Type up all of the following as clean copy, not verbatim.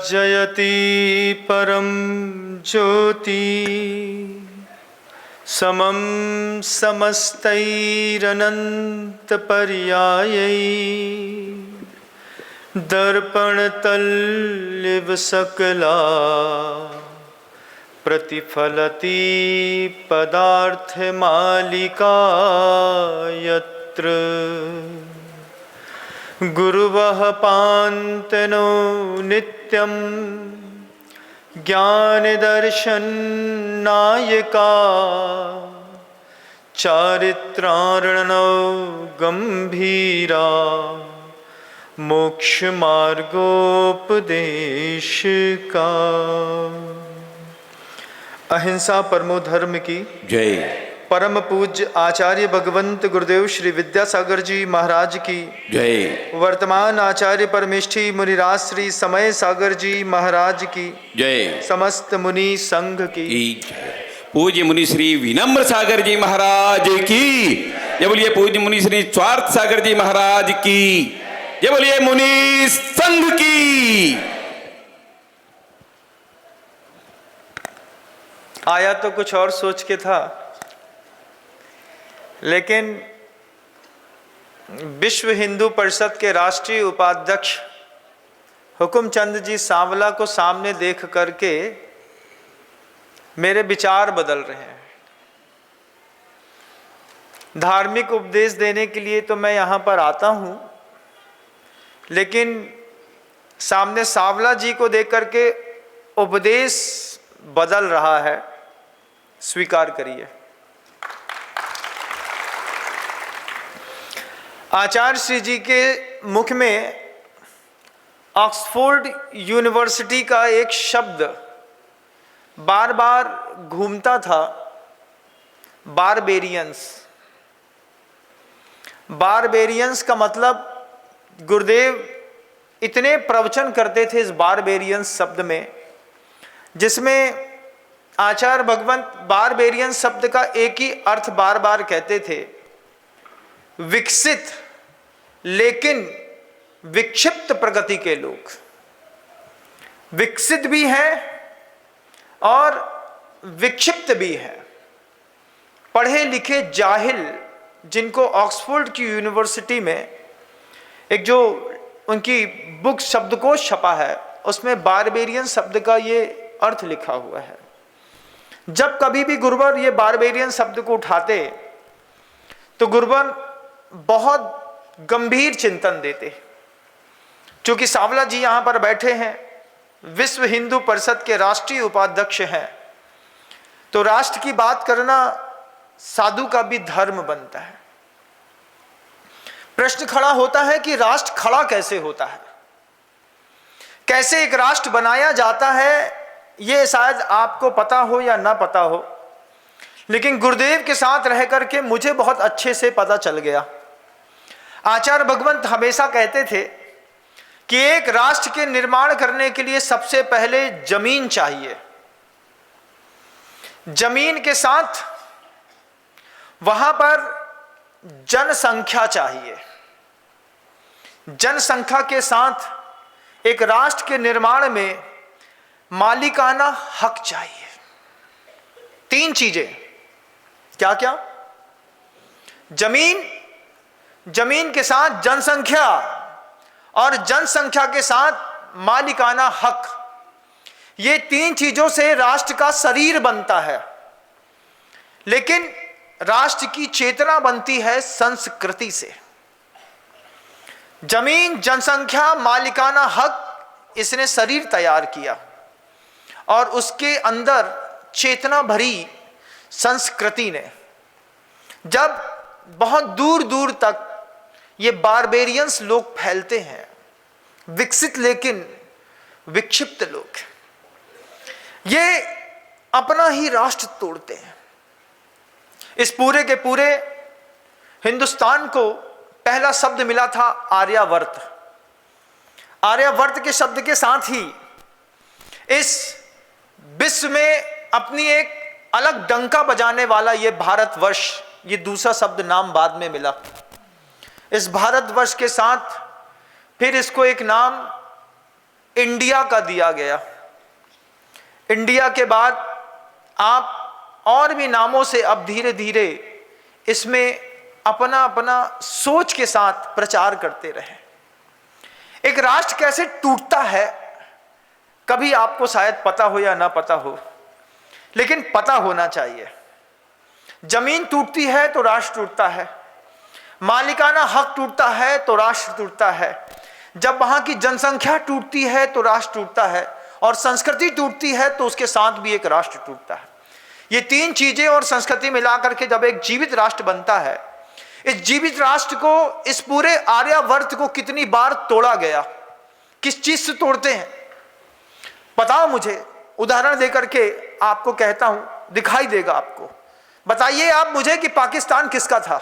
जयति परम ज्योति समं समस्तैरनन्तपर्यायै दर्पणतल्लिव सकला प्रतिफलति पदार्थमालिका यत्र गुरुवः पान्तनो नित्यं ज्ञानदर्शननायका चारित्रार्णव गंभीरा मोक्षमार्गोपदेशका। अहिंसा परमो धर्म की जय। परम पूज्य आचार्य भगवंत गुरुदेव श्री विद्यासागर जी महाराज की जय। वर्तमान आचार्य परमेष्ठी मुनिराज श्री समय सागर जी महाराज की जय। समस्त मुनि संघ की जय। पूज्य मुनि श्री विनम्र सागर जी महाराज की जय। बोलिए पूज्य मुनि श्री स्वार्थ सागर जी महाराज की जय। बोलिए मुनि संघ की। आया तो कुछ और सोच के था, लेकिन विश्व हिंदू परिषद के राष्ट्रीय उपाध्यक्ष हुकुमचंद जी सांवला को सामने देख करके मेरे विचार बदल रहे हैं। धार्मिक उपदेश देने के लिए तो मैं यहाँ पर आता हूँ, लेकिन सामने सांवला जी को देख करके उपदेश बदल रहा है। स्वीकार करिए। आचार्य श्री जी के मुख में ऑक्सफोर्ड यूनिवर्सिटी का एक शब्द बार बार घूमता था, बारबेरियंस। बारबेरियंस का मतलब गुरुदेव इतने प्रवचन करते थे इस बारबेरियंस शब्द में, जिसमें आचार्य भगवंत बारबेरियंस शब्द का एक ही अर्थ बार बार कहते थे, विकसित लेकिन विक्षिप्त प्रगति के लोग। विकसित भी हैं और विक्षिप्त भी हैं। पढ़े लिखे जाहिल, जिनको ऑक्सफोर्ड की यूनिवर्सिटी में एक जो उनकी बुक शब्दकोश छपा है, उसमें बारबेरियन शब्द का ये अर्थ लिखा हुआ है। जब कभी भी गुरुवर ये बारबेरियन शब्द को उठाते तो गुरुवर बहुत गंभीर चिंतन देते। क्योंकि सांवला जी यहाँ पर बैठे हैं, विश्व हिंदू परिषद के राष्ट्रीय उपाध्यक्ष हैं, तो राष्ट्र की बात करना साधु का भी धर्म बनता है। प्रश्न खड़ा होता है कि राष्ट्र खड़ा कैसे होता है, कैसे एक राष्ट्र बनाया जाता है। ये शायद आपको पता हो या ना पता हो, लेकिन गुरुदेव के साथ रह करके मुझे बहुत अच्छे से पता चल गया। आचार्य भगवंत हमेशा कहते थे कि एक राष्ट्र के निर्माण करने के लिए सबसे पहले जमीन चाहिए। जमीन के साथ वहां पर जनसंख्या चाहिए। जनसंख्या के साथ एक राष्ट्र के निर्माण में मालिकाना हक चाहिए। तीन चीजें। क्या क्या? जमीन, जमीन के साथ जनसंख्या, और जनसंख्या के साथ मालिकाना हक। ये तीन चीजों से राष्ट्र का शरीर बनता है। लेकिन राष्ट्र की चेतना बनती है संस्कृति से। जमीन, जनसंख्या, मालिकाना हक, इसने शरीर तैयार किया और उसके अंदर चेतना भरी संस्कृति ने। जब बहुत दूर दूर तक ये बारबेरियंस लोग फैलते हैं, विकसित लेकिन विक्षिप्त लोग, ये अपना ही राष्ट्र तोड़ते हैं। इस पूरे के पूरे हिंदुस्तान को पहला शब्द मिला था आर्यावर्त। आर्यावर्त के शब्द के साथ ही इस विश्व में अपनी एक अलग डंका बजाने वाला ये भारतवर्ष, ये दूसरा शब्द नाम बाद में मिला। इस भारतवर्ष के साथ फिर इसको एक नाम इंडिया का दिया गया। इंडिया के बाद आप और भी नामों से अब धीरे धीरे इसमें अपना अपना सोच के साथ प्रचार करते रहे। एक राष्ट्र कैसे टूटता है कभी आपको शायद पता हो या ना पता हो, लेकिन पता होना चाहिए। जमीन टूटती है तो राष्ट्र टूटता है, मालिकाना हक टूटता है तो राष्ट्र टूटता है, जब वहां की जनसंख्या टूटती है तो राष्ट्र टूटता है, और संस्कृति टूटती है तो उसके साथ भी एक राष्ट्र टूटता है। ये तीन चीजें और संस्कृति मिलाकर के जब एक जीवित राष्ट्र बनता है, इस जीवित राष्ट्र को, इस पूरे आर्यावर्त को कितनी बार तोड़ा गया, किस चीज से तोड़ते हैं बताओ मुझे। उदाहरण देकर के आपको कहता हूं, दिखाई देगा आपको। बताइए आप मुझे कि पाकिस्तान किसका था?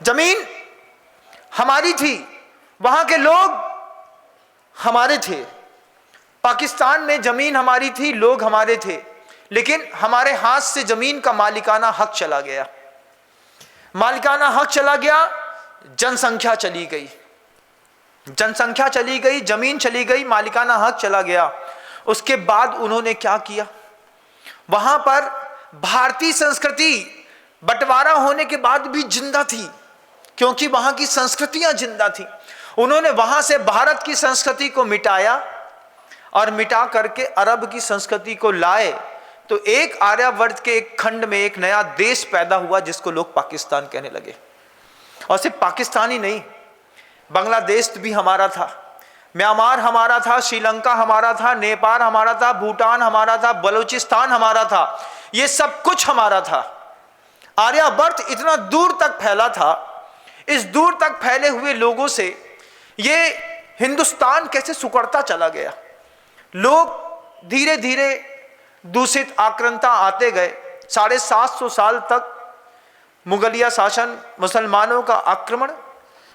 जमीन हमारी थी, वहां के लोग हमारे थे। पाकिस्तान में जमीन हमारी थी, लोग हमारे थे, लेकिन हमारे हाथ से जमीन का मालिकाना हक चला गया। मालिकाना हक चला गया, जनसंख्या चली गई, जनसंख्या चली गई, जमीन चली गई, मालिकाना हक चला गया। उसके बाद उन्होंने क्या किया? वहां पर भारतीय संस्कृति बंटवारा होने के बाद भी जिंदा थी, क्योंकि वहां की संस्कृतियां जिंदा थी। उन्होंने वहां से भारत की संस्कृति को मिटाया और मिटा करके अरब की संस्कृति को लाए, तो एक आर्यावर्त के एक खंड में एक नया देश पैदा हुआ जिसको लोग पाकिस्तान कहने लगे। और सिर्फ पाकिस्तान ही नहीं, बांग्लादेश भी हमारा था, म्यांमार हमारा था, श्रीलंका हमारा था, नेपाल हमारा था, भूटान हमारा था, बलूचिस्तान हमारा था, ये सब कुछ हमारा था। आर्यावर्त इतना दूर तक फैला था। इस दूर तक फैले हुए लोगों से ये हिंदुस्तान कैसे सिकुड़ता चला गया। लोग धीरे धीरे दूषित आक्रांता आते गए। 750 साल तक मुगलिया शासन, मुसलमानों का आक्रमण,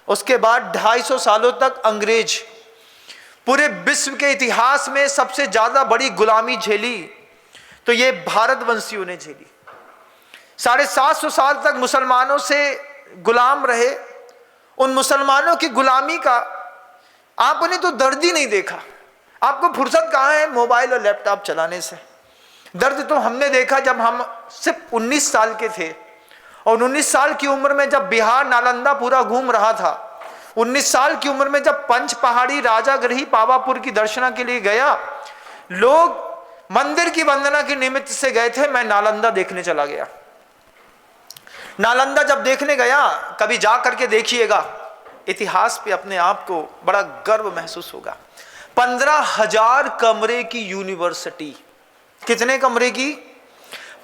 उसके बाद 250 सालों तक अंग्रेज। पूरे विश्व के इतिहास में सबसे ज्यादा बड़ी गुलामी झेली तो ये भारतवंशियों ने झेली। 750 साल तक मुसलमानों से गुलाम रहे। उन मुसलमानों की गुलामी का आपने तो दर्द ही नहीं देखा। आपको फुर्सत कहाँ है मोबाइल और लैपटॉप चलाने से? दर्द तो हमने देखा जब हम सिर्फ 19 साल के थे, और 19 साल की उम्र में जब बिहार नालंदा पूरा घूम रहा था, 19 साल की उम्र में जब पंच पहाड़ी राजागृही पावापुर की दर्शना के लिए गया, लोग मंदिर की वंदना के निमित्त से गए थे। मैं नालंदा देखने चला गया। नालंदा जब देखने गया, कभी जा करके देखिएगा, इतिहास पे अपने आप को बड़ा गर्व महसूस होगा। 15,000 कमरे की यूनिवर्सिटी। कितने कमरे की?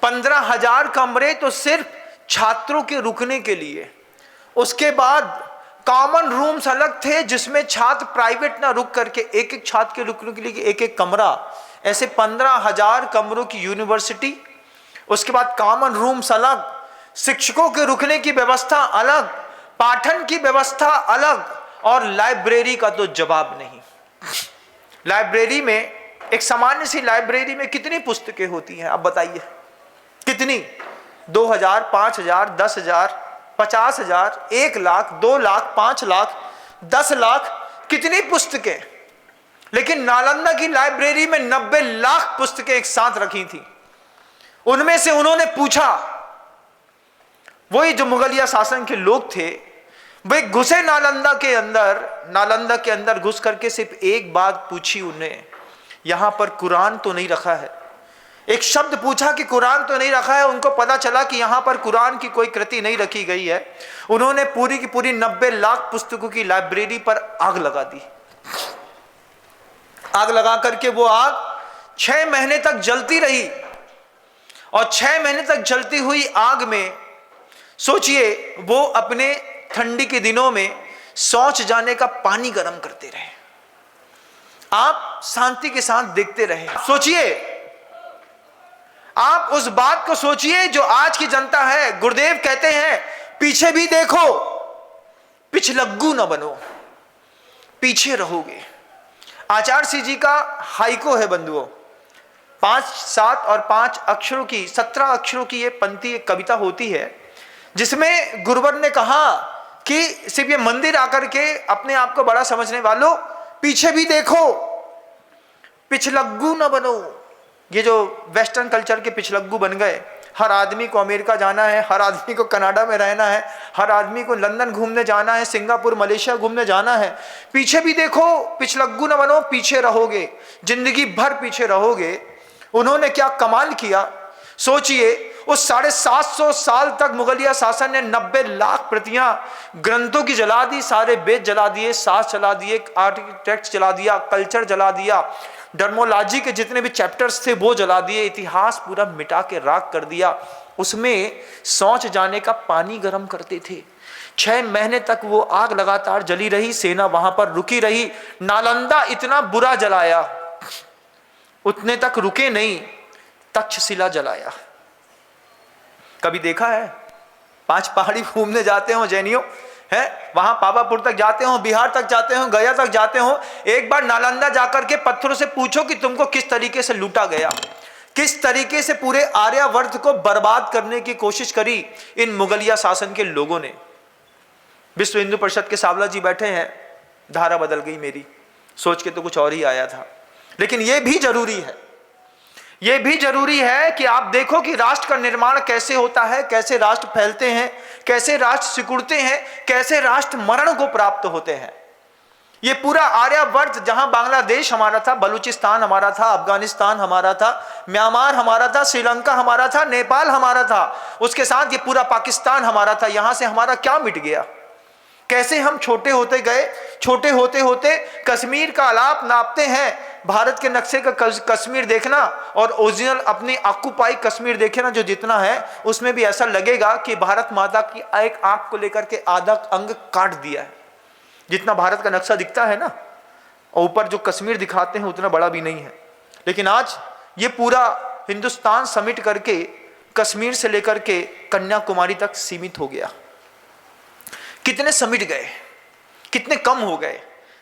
15,000 कमरे तो सिर्फ छात्रों के रुकने के लिए। उसके बाद कॉमन रूम्स अलग थे जिसमें छात्र प्राइवेट ना रुक करके, एक एक छात्र के रुकने के लिए एक एक कमरा, ऐसे 15,000 कमरों की यूनिवर्सिटी। उसके बाद कॉमन रूम्स अलग, शिक्षकों के रुकने की व्यवस्था अलग, पाठन की व्यवस्था अलग, और लाइब्रेरी का तो जवाब नहीं। लाइब्रेरी में, एक सामान्य सी लाइब्रेरी में कितनी पुस्तकें होती हैं आप बताइए? कितनी? 2,000, 5,000, 10,000, 50,000, 1 लाख, 2 लाख, 5 लाख, 10 लाख, कितनी पुस्तकें। लेकिन नालंदा की लाइब्रेरी में 90 लाख पुस्तकें एक साथ रखी थी। उनमें से उन्होंने पूछा, वही जो मुगलिया शासन के लोग थे, वे घुसे नालंदा के अंदर घुस करके सिर्फ एक बात पूछी उन्हें, यहां पर कुरान तो नहीं रखा है। एक शब्द पूछा कि कुरान तो नहीं रखा है। उनको पता चला कि यहां पर कुरान की कोई कृति नहीं रखी गई है। उन्होंने पूरी की पूरी 90 लाख पुस्तकों की लाइब्रेरी पर आग लगा दी। आग लगा करके वो आग 6 महीने तक जलती रही, और 6 महीने तक जलती हुई आग में सोचिए वो अपने ठंडी के दिनों में शौच जाने का पानी गर्म करते रहे। आप शांति के साथ देखते रहे। सोचिए, आप उस बात को सोचिए जो आज की जनता है। गुरुदेव कहते हैं, पीछे भी देखो, पिछलग्गू न बनो, पीछे रहोगे। आचार्य श्री जी का हाइको है बंधुओं, 5, 7 और 5 अक्षरों की, 17 अक्षरों की ये पंक्ति, एक कविता होती है, जिसमें गुरुवर ने कहा कि सिर्फ ये मंदिर आकर के अपने आप को बड़ा समझने वालों, पीछे भी देखो, पिछलग्गू न बनो। ये जो वेस्टर्न कल्चर के पिछलग्गू बन गए, हर आदमी को अमेरिका जाना है, हर आदमी को कनाडा में रहना है, हर आदमी को लंदन घूमने जाना है, सिंगापुर मलेशिया घूमने जाना है। पीछे भी देखो, पिछलग्गू न बनो, पीछे रहोगे, जिंदगी भर पीछे रहोगे। उन्होंने क्या कमाल किया, सोचिए। उस 750 साल तक मुगलिया शासन ने 90 लाख प्रतियां ग्रंथों की जला दी, सारे वेद जला दिए, शास्त्र जला दिए, आर्किटेक्ट जला दिया, कल्चर जला दिया, डर्मोलॉजी के जितने भी चैप्टर्स थे वो जला दिए, इतिहास पूरा मिटा के राख कर दिया। उसमें शौच जाने का पानी गर्म करते थे। 6 महीने तक वो आग लगातार जली रही, सेना वहां पर रुकी रही। नालंदा इतना बुरा जलाया, उतने तक रुके नहीं, तक्षशिला जलाया। कभी देखा है? 5 पहाड़ी घूमने जाते हो जैनियों, है वहां पावापुर तक जाते हो, बिहार तक जाते हो, गया तक जाते हो, एक बार नालंदा जाकर के पत्थरों से पूछो कि तुमको किस तरीके से लूटा गया, किस तरीके से पूरे आर्यावर्त को बर्बाद करने की कोशिश करी इन मुगलिया शासन के लोगों ने। विश्व हिंदू परिषद के सावला जी बैठे हैं, धारा बदल गई मेरी, सोच के तो कुछ और ही आया था। लेकिन यह भी जरूरी है, यह भी जरूरी है कि आप देखो कि राष्ट्र का निर्माण कैसे होता है, कैसे राष्ट्र फैलते हैं, कैसे राष्ट्र सिकुड़ते हैं, कैसे राष्ट्र मरण को प्राप्त होते हैं। ये पूरा आर्यावर्त, जहां बांग्लादेश हमारा था, बलूचिस्तान हमारा था, अफगानिस्तान हमारा था, म्यांमार हमारा था, श्रीलंका हमारा था, नेपाल हमारा था, उसके साथ ये पूरा पाकिस्तान हमारा था। यहां से हमारा क्या मिट गया? कैसे हम छोटे होते गए, छोटे होते होते कश्मीर का आलाप नापते हैं। भारत के नक्शे का कश्मीर देखना और ओरिजिनल अपनी ऑक्युपाई कश्मीर देखे ना, जो जितना है उसमें भी ऐसा लगेगा कि भारत माता की एक आंख को लेकर के आधा अंग काट दिया है। जितना भारत का नक्शा दिखता है ना, और ऊपर जो कश्मीर दिखाते हैं उतना बड़ा भी नहीं है। लेकिन आज ये पूरा हिंदुस्तान समेट करके कश्मीर से लेकर के कन्याकुमारी तक सीमित हो गया। कितने समिट गए, कितने कम हो गए।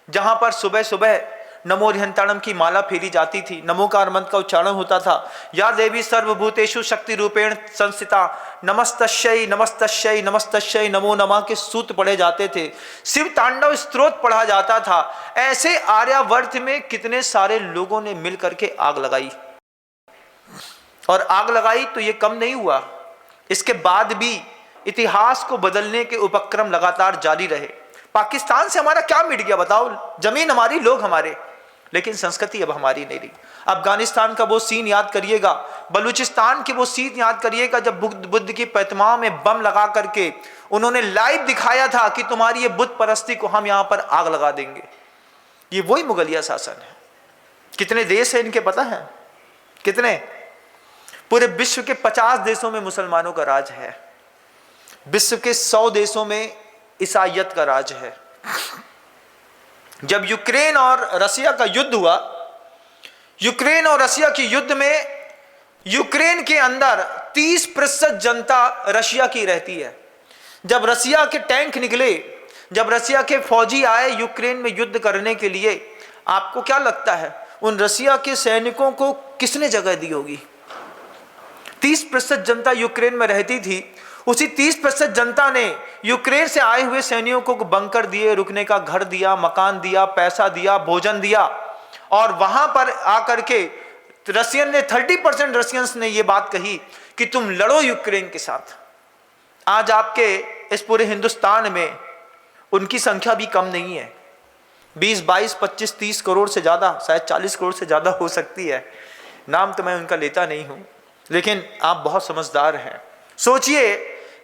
जहां पर सुबह सुबह नमो हरिहंताणम की माला फेरी जाती थी, नमोकार मंत्र का उच्चारण होता था, या देवी सर्वभूतेषु शक्ति रूपेण संस्थिता, नमस्तस्यै नमस्तस्यै नमस्तस्यै नमो नमः के सूत्र पढ़े जाते थे, शिव तांडव स्तोत्र पढ़ा जाता था। ऐसे आर्यावर्त में कितने सारे लोगों ने मिलकर के आग लगाई, और आग लगाई तो ये कम नहीं हुआ, इसके बाद भी इतिहास को बदलने के उपक्रम लगातार जारी रहे। पाकिस्तान से हमारा क्या मिट गया बताओ? जमीन हमारी, लोग हमारे, लेकिन संस्कृति अब हमारी नहीं रही। अफगानिस्तान का वो सीन याद करिएगा, बलूचिस्तान की वो सीन याद करिएगा जब बुद्ध की प्रतिमाओं में बम लगा करके उन्होंने लाइव दिखाया था कि तुम्हारी ये बुद्ध परस्ती को हम यहां पर आग लगा देंगे। ये वही मुगलिया शासन है। कितने देश है इनके पता है? कितने? पूरे विश्व के 50 देशों में मुसलमानों का राज है, विश्व के 100 देशों में ईसाईयत का राज है। जब यूक्रेन और रसिया का युद्ध हुआ, यूक्रेन और रसिया के युद्ध में यूक्रेन के अंदर 30% जनता रशिया की रहती है। जब रसिया के टैंक निकले, जब रसिया के फौजी आए यूक्रेन में युद्ध करने के लिए, आपको क्या लगता है उन रसिया के सैनिकों को किसने जगह दी होगी? 30% जनता यूक्रेन में रहती थी, उसी 30% जनता ने यूक्रेन से आए हुए सैनिकों को बंकर दिए, रुकने का घर दिया, मकान दिया, पैसा दिया, भोजन दिया, और वहां पर आकर के रशियन ने 30% रशियंस ने यह बात कही कि तुम लड़ो यूक्रेन के साथ। आज आपके इस पूरे हिंदुस्तान में उनकी संख्या भी कम नहीं है, 20, 22, 25, 30 करोड़ से ज्यादा, शायद 40 करोड़ से ज्यादा हो सकती है। नाम तो मैं उनका लेता नहीं हूं, लेकिन आप बहुत समझदार हैं। सोचिए,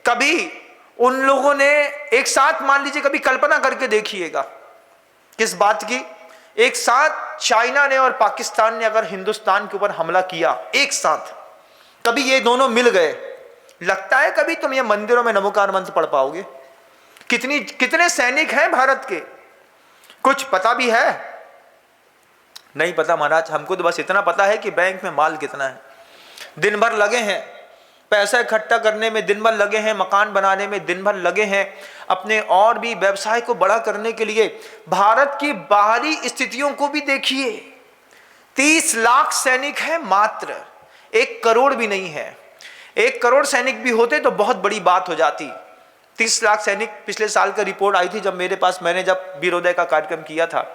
कभी उन लोगों ने एक साथ, मान लीजिए, कभी कल्पना करके देखिएगा किस बात की, एक साथ चाइना ने और पाकिस्तान ने अगर हिंदुस्तान के ऊपर हमला किया एक साथ, कभी ये दोनों मिल गए, लगता है कभी तुम ये मंदिरों में नमोकार मंत्र पढ़ पाओगे? कितने सैनिक हैं भारत के? कुछ पता भी है? नहीं पता महाराज। हमको तो बस इतना पता है कि बैंक में माल कितना है। दिन भर लगे हैं, पैसा इकट्ठा करने में दिन भर लगे हैं, मकान बनाने में दिन भर लगे हैं, अपने और भी व्यवसाय को बड़ा करने के लिए। भारत की बाहरी स्थितियों को भी देखिए, 30 लाख सैनिक हैं मात्र, 1 करोड़ भी नहीं है। 1 करोड़ सैनिक भी होते तो बहुत बड़ी बात हो जाती। 30 लाख सैनिक, पिछले साल का रिपोर्ट आई थी जब मेरे पास, मैंने जब वीरोदय का कार्यक्रम किया था,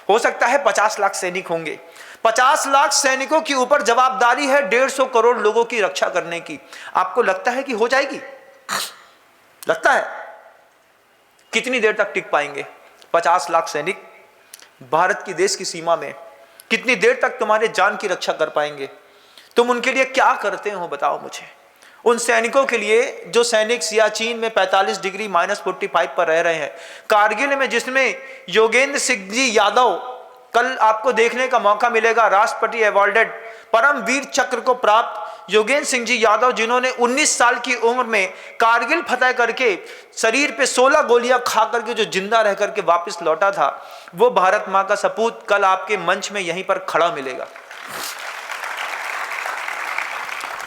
हो सकता है 50 लाख सैनिक होंगे। 50 लाख सैनिकों के ऊपर जवाबदारी है 150 करोड़ लोगों की रक्षा करने की। आपको लगता है कि हो जाएगी? लगता है? कितनी देर तक टिक पाएंगे 50 लाख सैनिक भारत की देश की सीमा में? कितनी देर तक तुम्हारे जान की रक्षा कर पाएंगे? तुम उनके लिए क्या करते हो बताओ मुझे। उन सैनिकों के लिए जो सैनिक सियाचिन में 45 डिग्री -45 पर रह रहे हैं, कारगिल में जिसमें योगेंद्र सिंह जी यादव, कल आपको देखने का मौका मिलेगा, राष्ट्रपति अवॉर्डेड परम वीर चक्र को प्राप्त योगेंद्र सिंह जी यादव, जिन्होंने 19 साल की उम्र में कारगिल फतह करके शरीर पे 16 गोलियां खा करके जो जिंदा रह करके वापस लौटा था, वो भारत मां का सपूत कल आपके मंच में यहीं पर खड़ा मिलेगा।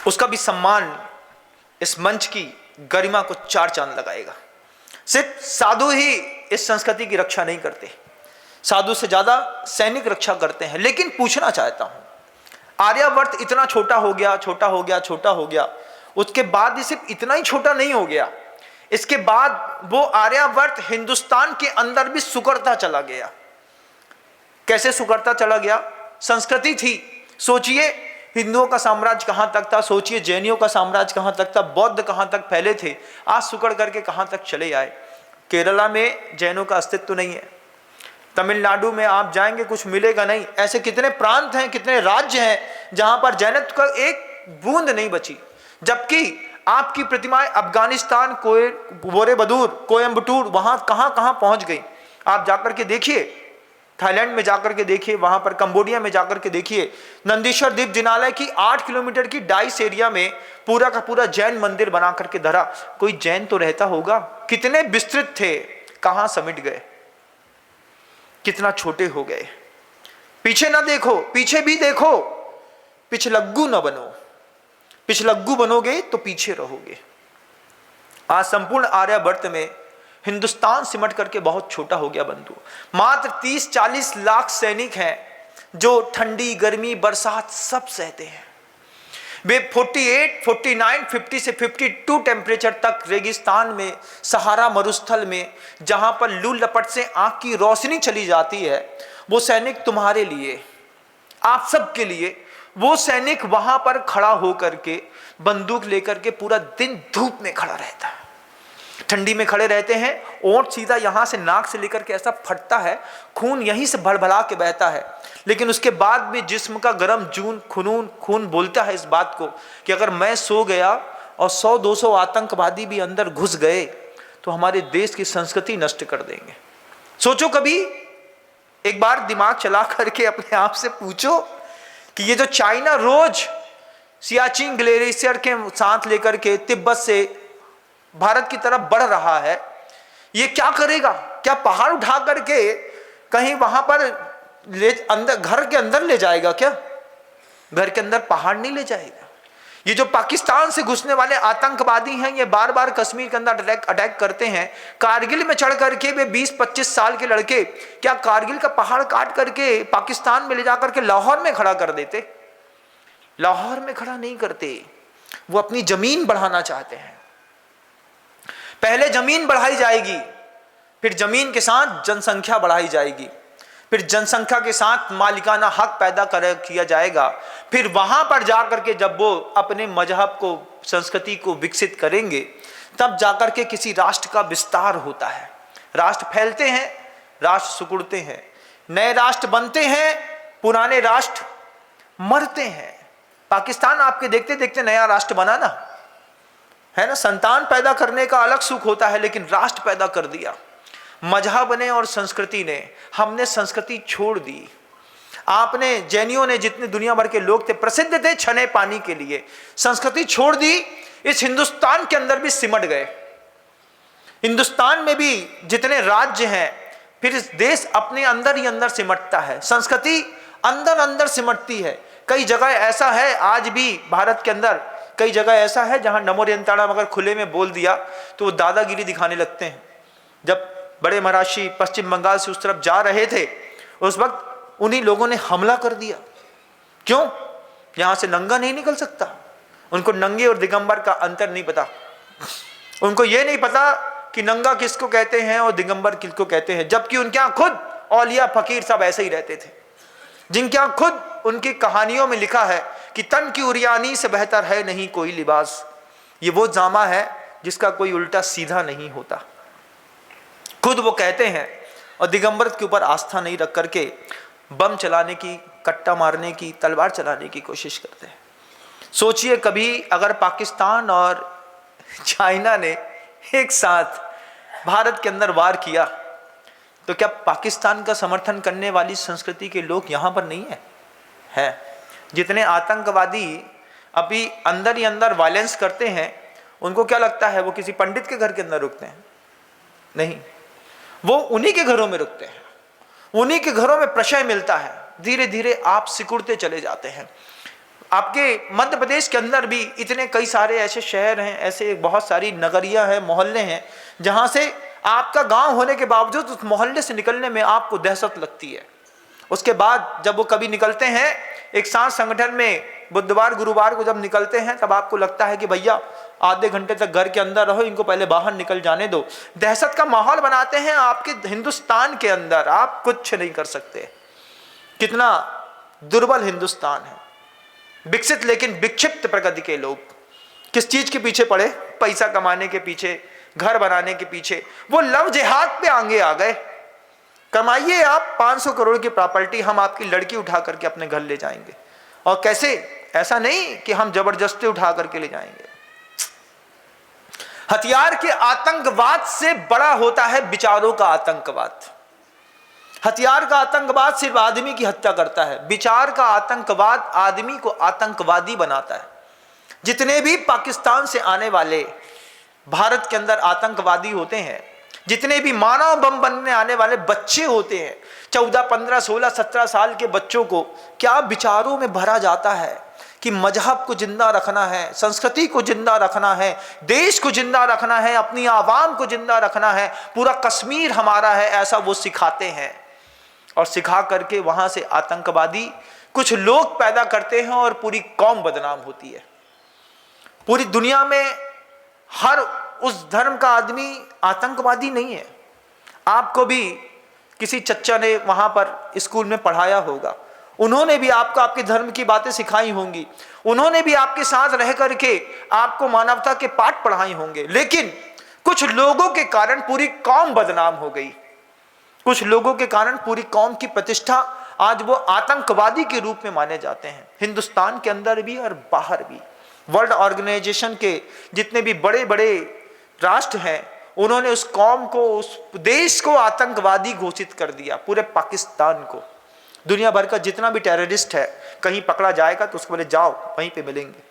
उसका भी सम्मान इस मंच की गरिमा को 4 चांद लगाएगा। सिर्फ साधु ही इस संस्कृति की रक्षा नहीं करते, साधु से ज्यादा सैनिक रक्षा करते हैं। लेकिन पूछना चाहता हूं, आर्यावर्त इतना छोटा हो गया, छोटा हो गया, छोटा हो गया, उसके बाद ये सिर्फ इतना ही छोटा नहीं हो गया, इसके बाद वो आर्यावर्त हिंदुस्तान के अंदर भी सुकड़ता चला गया। कैसे सुकड़ता चला गया? संस्कृति थी, सोचिए हिंदुओं का साम्राज्य कहां तक था, सोचिए जैनियों का साम्राज्य कहां तक था, बौद्ध कहां तक फैले थे, आज सुकड़ करके कहां तक चले आए। केरला में जैनों का अस्तित्व नहीं है, तमिलनाडु में आप जाएंगे कुछ मिलेगा नहीं। ऐसे कितने प्रांत हैं, कितने राज्य हैं जहां पर जैनत्व का एक बूंद नहीं बची। जबकि आपकी प्रतिमाएं अफगानिस्तान, बोरेबदूर, कोयम्बटूर, वहां कहां कहां पहुंच गई। आप जाकर के देखिए, थाईलैंड में जाकर के देखिए, वहां पर कंबोडिया में जाकर के देखिए, नंदीश्वर द्वीप जिनालय की 8 किलोमीटर की डाइस एरिया में पूरा का पूरा जैन मंदिर बना करके धरा। कोई जैन तो रहता होगा। कितने विस्तृत थे, कहां समिट गए, कितना छोटे हो गए। पीछे ना देखो, पीछे भी देखो, पिछलग्गू न बनो। पिछलग्गू बनोगे तो पीछे रहोगे। आज संपूर्ण आर्यावर्त में हिंदुस्तान सिमट करके बहुत छोटा हो गया बंधु। मात्र 30-40 लाख सैनिक हैं जो ठंडी, गर्मी, बरसात सब सहते हैं। वे 48, 49, 50 से 52 टेम्परेचर तक रेगिस्तान में, सहारा मरुस्थल में, जहां पर लू लपट से आंख की रोशनी चली जाती है, वो सैनिक तुम्हारे लिए, आप सब के लिए, वो सैनिक वहां पर खड़ा होकर के बंदूक लेकर के पूरा दिन धूप में खड़ा रहता है, ठंडी में खड़े रहते हैं। ओंठ सीधा यहां से नाक से लेकर के ऐसा फटता है, खून यहीं से भड़भड़ा के बहता है। लेकिन उसके बाद भी जिस्म का गर्म खून बोलता है इस बात को कि अगर मैं सो गया और 100-200 आतंकवादी भी अंदर घुस गए तो हमारे देश की संस्कृति नष्ट कर देंगे। सोचो, कभी एक बार दिमाग चला करके अपने आप से पूछो कि ये जो चाइना रोज सियाचिन ग्लेशियर के साथ लेकर के तिब्बत से भारत की तरफ बढ़ रहा है, ये क्या करेगा? क्या पहाड़ उठा करके कहीं वहां पर अंदर, घर के अंदर ले जाएगा? क्या घर के अंदर पहाड़ नहीं ले जाएगा। ये जो पाकिस्तान से घुसने वाले आतंकवादी हैं, ये बार बार कश्मीर के अंदर अटैक करते हैं। कारगिल में चढ़ करके वे 20-25 साल के लड़के क्या कारगिल का पहाड़ काट करके पाकिस्तान में ले जाकर के लाहौर में खड़ा कर देते? लाहौर में खड़ा नहीं करते, वो अपनी जमीन बढ़ाना चाहते हैं। पहले जमीन बढ़ाई जाएगी, फिर जमीन के साथ जनसंख्या बढ़ाई जाएगी, फिर जनसंख्या के साथ मालिकाना हक पैदा किया जाएगा। फिर वहां पर जाकर के जब वो अपने मजहब को, संस्कृति को विकसित करेंगे, तब जाकर के किसी राष्ट्र का विस्तार होता है। राष्ट्र फैलते हैं, राष्ट्र सिकुड़ते हैं, नए राष्ट्र बनते हैं, पुराने राष्ट्र मरते हैं। पाकिस्तान आपके देखते देखते नया राष्ट्र बना ना, है ना। संतान पैदा करने का अलग सुख होता है, लेकिन राष्ट्र पैदा कर दिया मजहब ने और संस्कृति ने। हमने संस्कृति छोड़ दी। आपने, जैनियों ने, जितने दुनिया भर के लोग थे, प्रसिद्ध थे छने पानी के लिए, संस्कृति छोड़ दी। इस हिंदुस्तान के अंदर भी सिमट गए। हिंदुस्तान में भी जितने राज्य हैं, फिर इस देश अपने अंदर ही अंदर सिमटता है, संस्कृति अंदर अंदर सिमटती है। कई जगह ऐसा है, आज भी भारत के अंदर कई जगह ऐसा है जहां नमो यंत्राणाम अगर खुले में बोल दिया तो वो दादागिरी दिखाने लगते हैं। जब बड़े महाराष्ट्री पश्चिम बंगाल से उस तरफ जा रहे थे, उस वक्त उन्हीं लोगों ने हमला कर दिया। क्यों? यहां से नंगा नहीं निकल सकता। उनको नंगे और दिगंबर का अंतर नहीं पता। उनको यह नहीं पता कि नंगा किसको कहते हैं और दिगंबर किसको कहते हैं, जबकि उनके यहां खुद औलिया फकीर सब ऐसे ही रहते थे, जिनके खुद उनकी कहानियों में लिखा है कि तन की उरियानी से बेहतर है नहीं कोई लिबास। ये वो जामा है जिसका कोई उल्टा सीधा नहीं होता, खुद वो कहते हैं। और दिगंबर के ऊपर आस्था नहीं रख करके बम चलाने की, कट्टा मारने की, तलवार चलाने की कोशिश करते हैं। सोचिए कभी अगर पाकिस्तान और चाइना ने एक साथ भारत के अंदर वार किया तो क्या पाकिस्तान का समर्थन करने वाली संस्कृति के लोग यहाँ पर नहीं है? जितने आतंकवादी अभी अंदर ही अंदर वायलेंस करते हैं, उनको क्या लगता है वो किसी पंडित के घर के अंदर रुकते हैं? नहीं, वो उन्हीं के घरों में रुकते हैं, उन्हीं के घरों में प्रशय मिलता है। धीरे धीरे आप सिकुड़ते चले जाते हैं। आपके मध्य प्रदेश के अंदर भी इतने कई सारे ऐसे शहर हैं, ऐसे बहुत सारी नगरियां हैं, मोहल्ले हैं, जहां से आपका गांव होने के बावजूद उस मोहल्ले से निकलने में आपको दहशत लगती है। उसके बाद जब वो कभी निकलते हैं एक साथ संगठन में, बुधवार गुरुवार को जब निकलते हैं, तब आपको लगता है कि भैया आधे घंटे तक घर के अंदर रहो, इनको पहले बाहर निकल जाने दो। दहशत का माहौल बनाते हैं आपके हिंदुस्तान के अंदर, आप कुछ नहीं कर सकते। कितना दुर्बल हिंदुस्तान है, विकसित लेकिन विक्षिप्त प्रकृति के लोग किस चीज के पीछे पड़े? पैसा कमाने के पीछे, घर बनाने के पीछे। वो लव जिहाद पे आगे आ गए। कमाइए आप 500 करोड़ की प्रॉपर्टी, हम आपकी लड़की उठा करके अपने घर ले जाएंगे। और कैसे? ऐसा नहीं कि हम जबरदस्ती उठा करके ले जाएंगे। हथियार के आतंकवाद से बड़ा होता है विचारों का आतंकवाद। हथियार का आतंकवाद सिर्फ आदमी की हत्या करता है, विचार का आतंकवाद आदमी को आतंकवादी बनाता है। जितने भी पाकिस्तान से आने वाले भारत के अंदर आतंकवादी होते हैं, जितने भी मानव बम बनने आने वाले बच्चे होते हैं, 14, 15, 16, 17 साल के बच्चों को क्या विचारों में भरा जाता है कि मजहब को जिंदा रखना है, संस्कृति को जिंदा रखना है, देश को जिंदा रखना है, अपनी आवाम को जिंदा रखना है, पूरा कश्मीर हमारा है, ऐसा वो सिखाते हैं। और सिखा करके वहां से आतंकवादी कुछ लोग पैदा करते हैं और पूरी कौम बदनाम होती है। पूरी दुनिया में हर उस धर्म का आदमी आतंकवादी नहीं है। आपको भी किसी चच्चा ने वहां पर स्कूल में पढ़ाया होगा, उन्होंने भी आपको आपके धर्म की बातें सिखाई होंगी, उन्होंने भी आपके साथ रह करके आपको मानवता के पाठ पढ़ाए होंगे। लेकिन कुछ लोगों के कारण पूरी कौम बदनाम हो गई। कुछ लोगों के कारण पूरी कौम की प्रतिष्ठा, आज वो आतंकवादी के रूप में माने जाते हैं, हिंदुस्तान के अंदर भी और बाहर भी। वर्ल्ड ऑर्गेनाइजेशन के जितने भी बड़े बड़े राष्ट्र हैं, उन्होंने उस कौम को, उस देश को आतंकवादी घोषित कर दिया, पूरे पाकिस्तान को। दुनिया भर का जितना भी टेररिस्ट है, कहीं पकड़ा जाएगा तो उसको बोले जाओ वहीं पे मिलेंगे।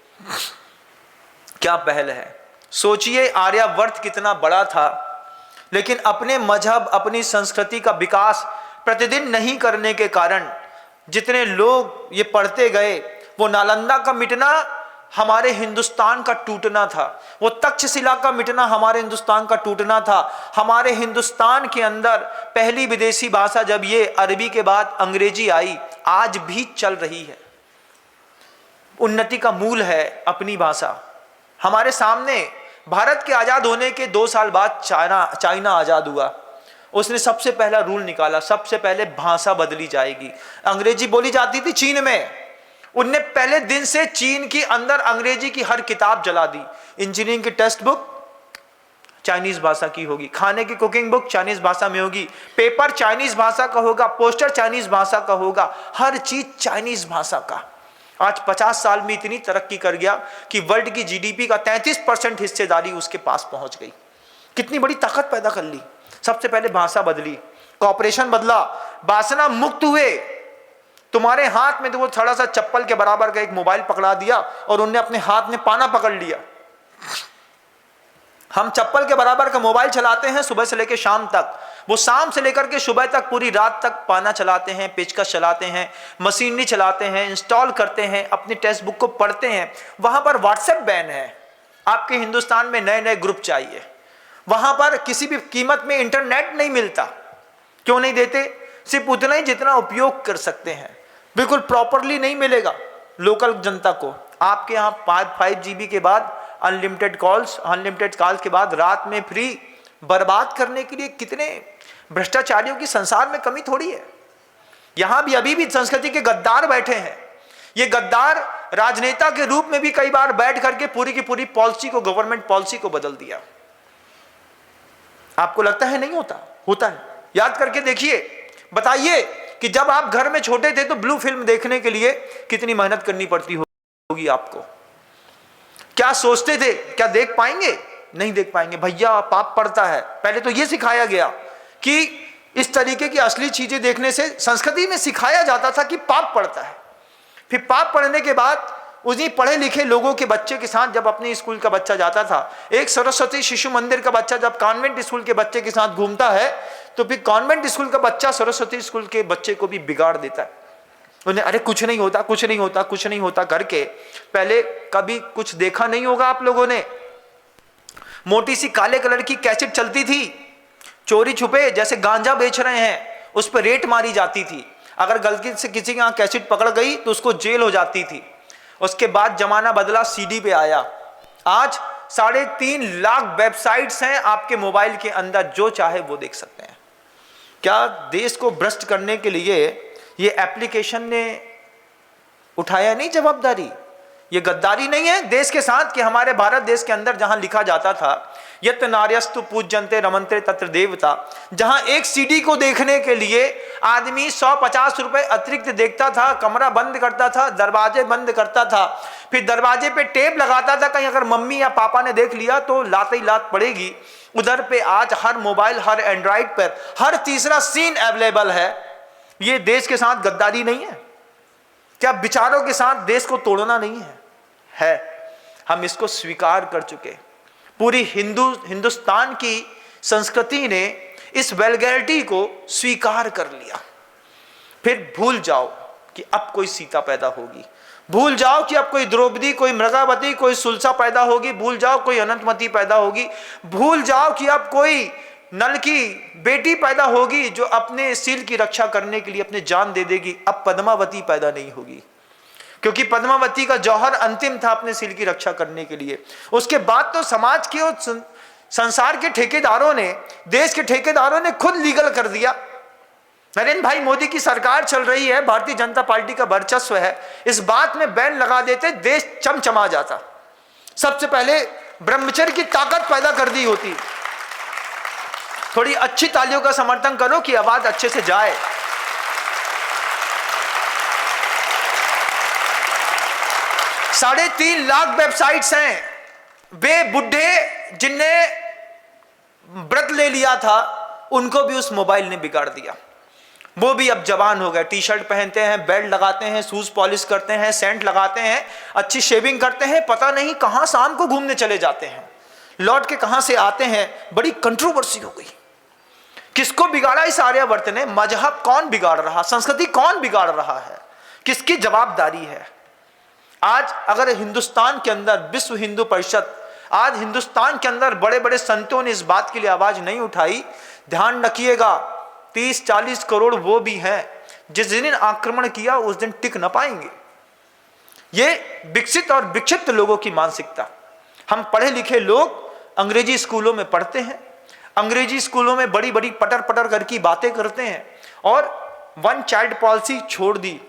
क्या पहल है? सोचिए आर्यावर्त कितना बड़ा था, लेकिन अपने मजहब, अपनी संस्कृति का विकास प्रतिदिन नहीं करने के कारण जितने लोग ये पढ़ते गए, वो नालंदा का मिटना हमारे हिंदुस्तान का टूटना था, वो तक्षशिला का मिटना हमारे हिंदुस्तान का टूटना था। हमारे हिंदुस्तान के अंदर पहली विदेशी भाषा जब ये अरबी के बाद अंग्रेजी आई, आज भी चल रही है। उन्नति का मूल है अपनी भाषा। हमारे सामने भारत के आजाद होने के 2 साल बाद चाइना आजाद हुआ। उसने सबसे पहला रूल निकाला, सबसे पहले भाषा बदली जाएगी। अंग्रेजी बोली जाती थी चीन में, उनने पहले दिन से चीन के अंदर अंग्रेजी की हर किताब जला दी। इंजीनियरिंग की टेक्स्ट बुक चाइनीज भाषा की होगी, खाने की कुकिंग बुक चाइनीज भाषा में होगी, पेपर चाइनीज भाषा का होगा, पोस्टर चाइनीज भाषा का होगा, हर चीज चाइनीज भाषा का। आज 50 साल में इतनी तरक्की कर गया कि वर्ल्ड की जीडीपी का 33% हिस्सेदारी उसके पास पहुंच गई। कितनी बड़ी ताकत पैदा कर ली। सबसे पहले भाषा बदली, कॉपरेशन बदला, वासना मुक्त हुए। तुम्हारे हाथ में तो वो थोड़ा सा चप्पल के बराबर का एक मोबाइल पकड़ा दिया और उनने अपने हाथ में पाना पकड़ लिया। हम चप्पल के बराबर का मोबाइल चलाते हैं सुबह से लेकर शाम तक, वो शाम से लेकर के सुबह तक पूरी रात तक पाना चलाते हैं, पेचकश चलाते हैं, मशीनरी चलाते हैं, इंस्टॉल करते हैं, अपनी टेक्स्ट बुक को पढ़ते हैं। वहां पर व्हाट्सएप बैन है। आपके हिंदुस्तान में नए नए ग्रुप चाहिए, वहां पर किसी भी कीमत में इंटरनेट नहीं मिलता। क्यों नहीं देते? सिर्फ उतना ही जितना उपयोग कर सकते हैं, बिल्कुल प्रॉपरली नहीं मिलेगा लोकल जनता को। आपके यहाँ 5 GB के बाद अनलिमिटेड कॉल्स के बाद रात में फ्री बर्बाद करने के लिए कितने भ्रष्टाचारियों की संसार में कमी थोड़ी है। यहां भी अभी भी संस्कृति के गद्दार बैठे हैं। ये गद्दार राजनेता के रूप में भी कई बार बैठ करके पूरी की पूरी पॉलिसी को, गवर्नमेंट पॉलिसी को बदल दिया। आपको लगता है नहीं होता? होता है। याद करके देखिए, बताइए कि जब आप घर में छोटे थे तो ब्लू फिल्म देखने के लिए कितनी मेहनत करनी पड़ती होगी आपको। क्या सोचते थे, क्या देख पाएंगे? नहीं देख पाएंगे भैया, पाप पड़ता है। पहले तो यह सिखाया गया कि इस तरीके की असली चीजें देखने से, संस्कृति में सिखाया जाता था कि पाप पड़ता है। फिर पाप पड़ने के बाद उन्हीं पढ़े लिखे लोगों के बच्चे के साथ जब अपने स्कूल का बच्चा जाता था, एक सरस्वती शिशु मंदिर का बच्चा जब कॉन्वेंट स्कूल के बच्चे के साथ घूमता है, तो फिर कॉन्वेंट स्कूल का बच्चा सरस्वती स्कूल के बच्चे को भी बिगाड़ देता है। उन्हें अरे कुछ नहीं होता, कुछ नहीं होता, कुछ नहीं होता करके। पहले कभी कुछ देखा नहीं होगा आप लोगों ने, मोटी सी काले कलर की कैसेट चलती थी, चोरी छुपे जैसे गांजा बेच रहे हैं, उस पर रेट मारी जाती थी। अगर गलती से किसी के यहाँ कैसेट पकड़ गई तो उसको जेल हो जाती थी। उसके बाद जमाना बदला, सीडी पे आया। आज 3.5 लाख वेबसाइट्स हैं आपके मोबाइल के अंदर, जो चाहे वो देख सकते हैं। क्या देश को भ्रष्ट करने के लिए ये एप्लीकेशन ने उठाया नहीं जवाबदारी? ये गद्दारी नहीं है देश के साथ कि हमारे भारत देश के अंदर जहां लिखा जाता था यत् नार्यस्तु पूज्यन्ते रमन्ते तत्र देवता, जहां एक सीडी को देखने के लिए आदमी 150 रुपए अतिरिक्त देखता था, कमरा बंद करता था, दरवाजे बंद करता था, फिर दरवाजे पे टेप लगाता था, कहीं अगर मम्मी या पापा ने देख लिया तो लात ही लात पड़ेगी। उधर पे आज हर मोबाइल, हर एंड्रॉइड पर हर तीसरा सीन अवेलेबल है। ये देश के साथ गद्दारी नहीं है? क्या विचारों के साथ देश को तोड़ना नहीं है? हम इसको स्वीकार कर चुके। पूरी हिंदुस्तान की संस्कृति ने इस वल्गैरिटी को स्वीकार कर लिया। फिर भूल जाओ कि अब कोई सीता पैदा होगी, भूल जाओ कि अब कोई द्रौपदी, कोई मृगावती, कोई सुलसा पैदा होगी, भूल जाओ कोई अनंतमती पैदा होगी, भूल जाओ कि अब कोई नल की बेटी पैदा होगी जो अपने सील की रक्षा करने के लिए अपनी जान दे देगी। अब पद्मावती पैदा नहीं होगी, क्योंकि पद्मावती का जौहर अंतिम था अपने सील की रक्षा करने के लिए। उसके बाद तो समाज के और संसार के ठेकेदारों ने, देश के ठेकेदारों ने खुद लीगल कर दिया। नरेंद्र भाई मोदी की सरकार चल रही है, भारतीय जनता पार्टी का वर्चस्व है, इस बात में बैन लगा देते देश चमचमा जाता। सबसे पहले ब्रह्मचर्य की ताकत पैदा कर दी होती। थोड़ी अच्छी तालियों का समर्थन करो कि आवाज अच्छे से जाए। साढ़े 3 लाख वेबसाइट्स हैं। वे बुढ़े जिनने व्रत ले लिया था उनको भी उस मोबाइल ने बिगाड़ दिया। वो भी अब जवान हो गए, टी शर्ट पहनते हैं, बेल्ट लगाते हैं, शूज पॉलिश करते हैं, सेंट लगाते हैं, अच्छी शेविंग करते हैं, पता नहीं कहां शाम को घूमने चले जाते हैं, लौट के कहां से आते हैं। बड़ी कंट्रोवर्सी हो गई। किसको बिगाड़ा इस आर्यावर्त ने? मजहब कौन बिगाड़ रहा, संस्कृति कौन बिगाड़ रहा है, किसकी जवाबदारी है? आज अगर हिंदुस्तान के अंदर विश्व हिंदू परिषद, आज हिंदुस्तान के अंदर बड़े बड़े संतों ने इस बात के लिए आवाज नहीं उठाई, ध्यान रखिएगा 30-40 करोड़ वो भी हैं जिस दिन आक्रमण किया उस दिन टिक न पाएंगे। ये विकसित और विक्षिप्त लोगों की मानसिकता। हम पढ़े लिखे लोग अंग्रेजी स्कूलों में पढ़ते हैं, अंग्रेजी स्कूलों में बड़ी बड़ी पटर पटर करके बातें करते हैं और 1 चाइल्ड पॉलिसी छोड़ दी।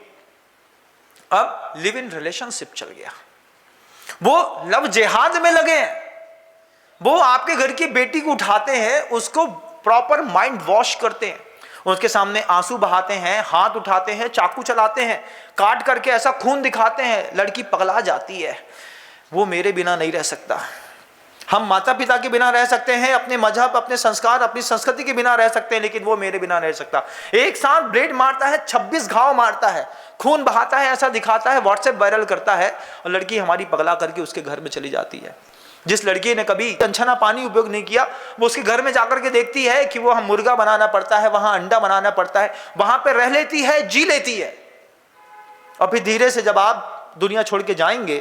अब लिव इन रिलेशनशिप चल गया, वो लव जिहाद में लगे हैं। वो आपके घर की बेटी को उठाते हैं, उसको प्रॉपर माइंड वॉश करते हैं, उसके सामने आंसू बहाते हैं, हाथ उठाते हैं, चाकू चलाते हैं, काट करके ऐसा खून दिखाते हैं, लड़की पगला जाती है। वो मेरे बिना नहीं रह सकता। हम माता पिता के बिना रह सकते हैं, अपने मजहब, अपने संस्कार, अपनी संस्कृति के बिना रह सकते हैं, लेकिन वो मेरे बिना रह सकता। एक साथ ब्लेड मारता है, 26 घाव मारता है, खून बहाता है, ऐसा दिखाता है, व्हाट्सएप वायरल करता है और लड़की हमारी पगला करके उसके घर में चली जाती है। जिस लड़की ने कभी कंछना पानी उपयोग नहीं किया, वो उसके घर में जाकर के देखती है कि वो मुर्गा बनाना पड़ता है, वहां अंडा बनाना पड़ता है, वहां पर रह लेती है, जी लेती है। और फिर धीरे से जब आप दुनिया छोड़ के जाएंगे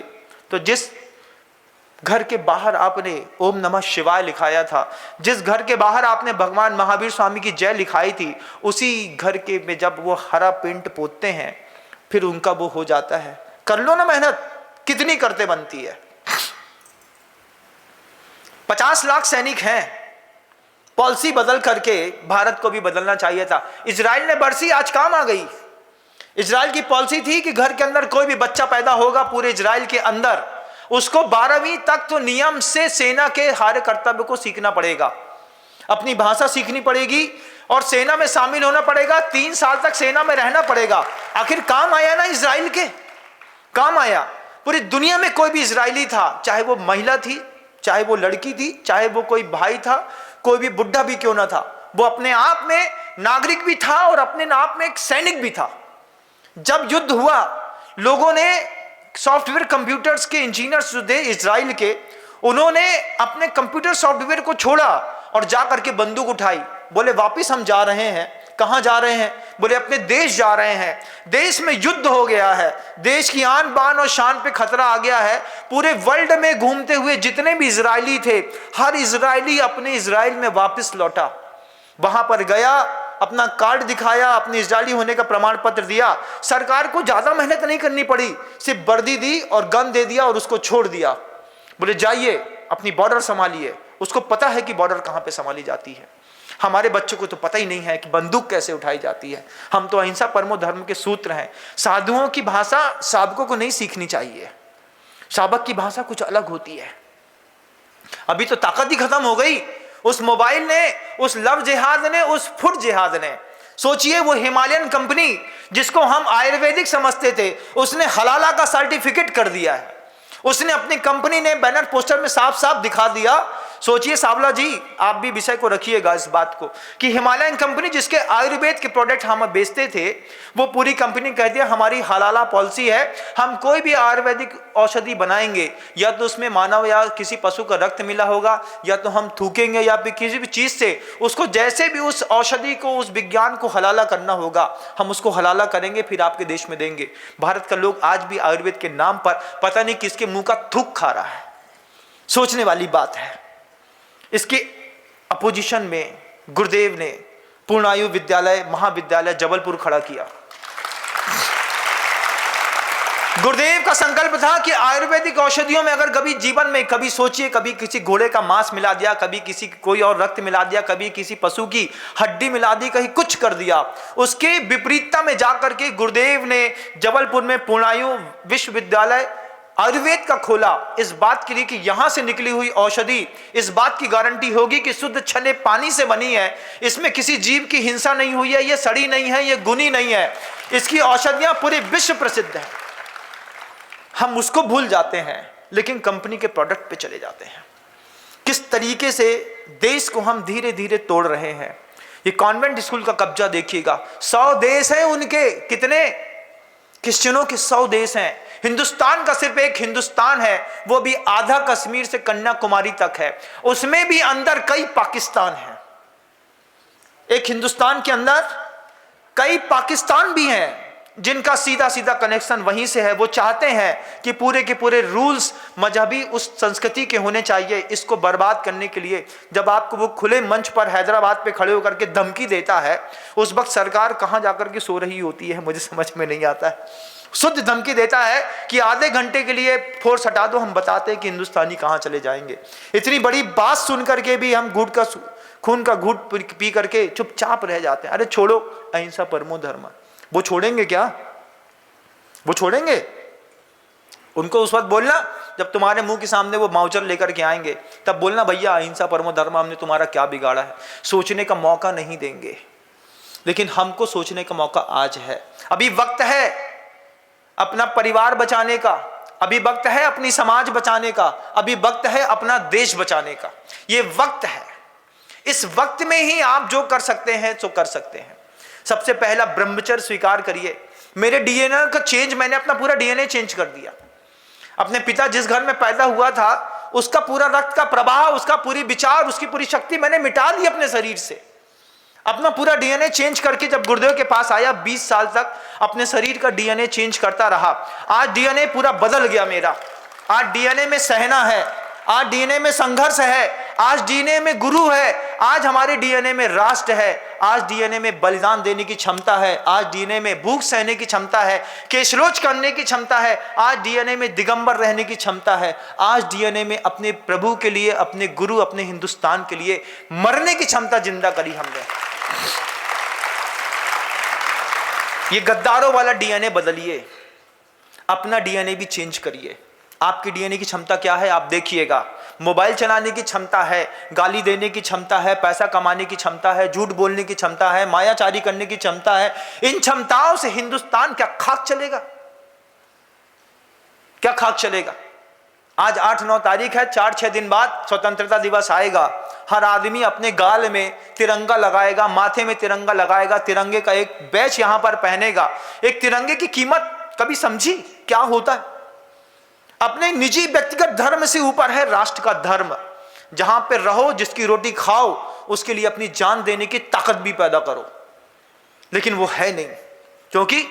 तो जिस घर के बाहर आपने ओम नमः शिवाय लिखाया था, जिस घर के बाहर आपने भगवान महावीर स्वामी की जय लिखाई थी, उसी घर के में जब वो हरा पेंट पोतते हैं फिर उनका वो हो जाता है। कर लो ना मेहनत, कितनी करते बनती है। 50 लाख सैनिक हैं, पॉलिसी बदल करके भारत को भी बदलना चाहिए था। इजराइल ने बरसी, आज काम आ गई। इजराइल की पॉलिसी थी कि घर के अंदर कोई भी बच्चा पैदा होगा पूरे इजराइल के अंदर, उसको 12वीं तक तो नियम से सेना के हर कर्तव्य को सीखना पड़ेगा, अपनी भाषा सीखनी पड़ेगी और सेना में शामिल होना पड़ेगा, 3 साल तक सेना में रहना पड़ेगा। आखिर काम आया ना इजराइल के, काम आया। पूरी दुनिया में कोई भी इजरायली था, चाहे वो महिला थी, चाहे वो लड़की थी, चाहे वो कोई भाई था, कोई भी बुढ़ा भी क्यों ना था, वो अपने आप में नागरिक भी था और अपने आप में एक सैनिक भी था। जब युद्ध हुआ, लोगों ने सॉफ्टवेयर कंप्यूटर्स के इंजीनियर्स जो थे इजराइल के, उन्होंने अपने कंप्यूटर सॉफ्टवेयर को छोड़ा और जाकर के बंदूक उठाई, बोले वापिस हम जा रहे हैं। कहां जा रहे हैं? बोले अपने देश जा रहे हैं। देश में युद्ध हो गया है, देश की आन बान और शान पे खतरा आ गया है। पूरे वर्ल्ड में घूमते हुए जितने भी इजरायली थे, हर इजरायली अपने इजराइल में वापस लौटा, वहां पर गया, अपना कार्ड दिखाया, अपने इजरायली होने का प्रमाण पत्र दिया। सरकार को ज्यादा मेहनत नहीं करनी पड़ी, सिर्फ वर्दी दी और गन दे दिया और उसको छोड़ दिया। बोले जाइए अपनी बॉर्डर संभालिए। उसको पता है कि बॉर्डर कहां पे संभाली जाती है। हमारे बच्चों को तो पता ही नहीं है कि बंदूक कैसे उठाई जाती है। हम तो अहिंसा परमो धर्म के सूत्र हैं। साधुओं की भाषा साधकों को नहीं सीखनी चाहिए, साबक की भाषा कुछ अलग होती है। अभी तो ताकत ही खत्म हो गई उस मोबाइल ने, उस लव जिहाद ने, उस फुट जिहाद ने। सोचिए वो हिमालयन कंपनी जिसको हम आयुर्वेदिक समझते थे, उसने हलाला का सर्टिफिकेट कर दिया है। उसने अपनी कंपनी ने बैनर पोस्टर में साफ साफ दिखा दिया। सोचिए सावला जी, आप भी विषय को रखिएगा इस बात को, कि हिमालयन कंपनी जिसके आयुर्वेद के प्रोडक्ट हम बेचते थे, वो पूरी कंपनी कहती है हमारी हलाला पॉलिसी है, हम कोई भी आयुर्वेदिक औषधि बनाएंगे या तो उसमें मानव या किसी पशु का रक्त मिला होगा, या तो हम थूकेंगे या फिर किसी भी चीज से उसको, जैसे भी उस औषधि को, उस विज्ञान को हलाला करना होगा, हम उसको हलाला करेंगे, फिर आपके देश में देंगे। भारत का लोग आज भी आयुर्वेद के नाम पर पता नहीं किसके मुंह का थूक खा रहा है। सोचने वाली बात है। इसके अपोजिशन में गुरुदेव ने पूर्णायु विद्यालय महाविद्यालय जबलपुर खड़ा किया। गुरुदेव का संकल्प था कि आयुर्वेदिक औषधियों में अगर कभी जीवन में कभी सोचिए, कभी किसी घोड़े का मांस मिला दिया, कभी किसी कोई और रक्त मिला दिया, कभी किसी पशु की हड्डी मिला दी, कहीं कुछ कर दिया, उसके विपरीतता में जाकर के गुरुदेव ने जबलपुर में पूर्णायु विश्वविद्यालय आयुर्वेद का खोला, इस बात के लिए कि यहां से निकली हुई औषधि इस बात की गारंटी होगी कि शुद्ध छने पानी से बनी है, इसमें किसी जीव की हिंसा नहीं हुई है, ये सड़ी नहीं है, ये गुनी नहीं है, इसकी औषधियां पूरे विश्व प्रसिद्ध हैं। हम उसको भूल जाते हैं, लेकिन कंपनी के प्रोडक्ट पे चले जाते हैं। किस तरीके से देश को हम धीरे धीरे तोड़ रहे हैं। ये कॉन्वेंट स्कूल का कब्जा देखिएगा, 100 देश हैं उनके, कितने क्रिश्चियनों के 100 देश हैं। हिंदुस्तान का सिर्फ एक हिंदुस्तान है, वो भी आधा कश्मीर से कन्याकुमारी तक है, उसमें भी अंदर कई पाकिस्तान हैं। एक हिंदुस्तान के अंदर कई पाकिस्तान भी हैं जिनका सीधा सीधा कनेक्शन वहीं से है। वो चाहते हैं कि पूरे के पूरे रूल्स मजहबी उस संस्कृति के होने चाहिए। इसको बर्बाद करने के लिए जब आपको वो खुले मंच पर हैदराबाद पे खड़े होकर के धमकी देता है, उस वक्त सरकार कहां जाकर के सो रही होती है, मुझे समझ में नहीं आता है। शुद्ध धमकी देता है कि आधे घंटे के लिए फोर्स हटा दो, हम बताते हैं कि हिंदुस्तानी कहां चले जाएंगे। इतनी बड़ी बात सुन करके भी हम खून का घूंट पी करके चुपचाप रह जाते हैं। अरे छोड़ो, अहिंसा परमो धर्म। वो छोड़ेंगे क्या? वो छोड़ेंगे? उनको उस वक्त बोलना जब तुम्हारे मुंह के सामने वो माउचर लेकर के आएंगे, तब बोलना भैया अहिंसा परमो धर्म, हमने तुम्हारा क्या बिगाड़ा है। सोचने का मौका नहीं देंगे, लेकिन हमको सोचने का मौका आज है। अभी वक्त है अपना परिवार बचाने का, अभी वक्त है अपनी समाज बचाने का, अभी वक्त है अपना देश बचाने का। ये वक्त है। इस वक्त में ही आप जो कर सकते हैं सो कर सकते हैं। सबसे पहला ब्रह्मचर्य स्वीकार करिए। मेरे डीएनए का चेंज, मैंने अपना पूरा डीएनए चेंज कर दिया। अपने पिता जिस घर में पैदा हुआ था, उसका पूरा रक्त का प्रवाह, उसका पूरी विचार, उसकी पूरी शक्ति मैंने मिटा दी अपने शरीर से। अपना पूरा डीएनए चेंज करके जब गुरुदेव के पास आया, 20 साल तक अपने शरीर का डीएनए चेंज करता रहा। आज डीएनए पूरा बदल गया मेरा। आज डीएनए में सहना है, आज डीएनए में संघर्ष है, आज डीएनए में गुरु है, आज हमारे डीएनए में राष्ट्र है, आज डीएनए में बलिदान देने की क्षमता है, आज डीएनए में भूख सहने की क्षमता है, केशलोच करने की क्षमता है, आज डीएनए में दिगंबर रहने की क्षमता है, आज डीएनए में अपने प्रभु के लिए, अपने गुरु, अपने हिंदुस्तान के लिए मरने की क्षमता जिंदा करी हमने। ये गद्दारों वाला डीएनए बदलिए, अपना डीएनए भी चेंज करिए। आपकी डीएनए की क्षमता क्या है आप देखिएगा। मोबाइल चलाने की क्षमता है, गाली देने की क्षमता है, पैसा कमाने की क्षमता है, झूठ बोलने की क्षमता है, मायाचारी करने की क्षमता है। इन क्षमताओं से हिंदुस्तान क्या खाक चलेगा? क्या खाक चलेगा? आज 8-9 तारीख है, 4-6 दिन बाद स्वतंत्रता दिवस आएगा। हर आदमी अपने गाल में तिरंगा लगाएगा, माथे में तिरंगा लगाएगा, तिरंगे का एक बैच यहां पर पहनेगा। एक तिरंगे की कीमत कभी समझी क्या होता है? अपने निजी व्यक्तिगत धर्म से ऊपर है राष्ट्र का धर्म। जहां पे रहो, जिसकी रोटी खाओ, उसके लिए अपनी जान देने की ताकत भी पैदा करो। लेकिन वो है नहीं, क्योंकि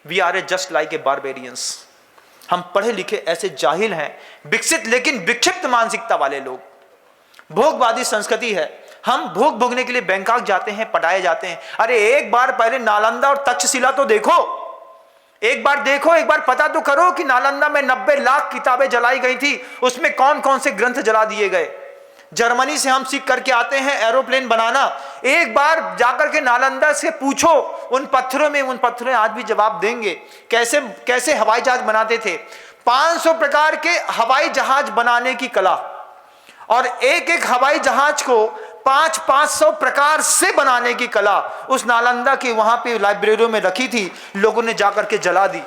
we are a just like a barbarians. हम पढ़े लिखे ऐसे जाहिल हैं, विकसित लेकिन विक्षिप्त मानसिकता वाले लोग। भोगवादी संस्कृति है, हम भोग भोगने के लिए बैंकॉक जाते हैं, पटाए जाते हैं। अरे एक बार पहले नालंदा और तक्षशिला तो देखो, एक बार देखो, एक बार पता तो करो कि नालंदा में 90 लाख किताबें जलाई गई थी, उसमें कौन कौन से ग्रंथ जला दिए गए। जर्मनी से हम सीख करके आते हैं एरोप्लेन बनाना। एक बार जाकर के नालंदा से पूछो, उन पत्थरों आज भी जवाब देंगे कैसे कैसे हवाई जहाज बनाते थे। 500 प्रकार के हवाई जहाज बनाने की कला, और एक एक हवाई जहाज को 500 प्रकार से बनाने की कला उस नालंदा की वहां पे लाइब्रेरियों में रखी थी, लोगों ने जाकर के जला दी।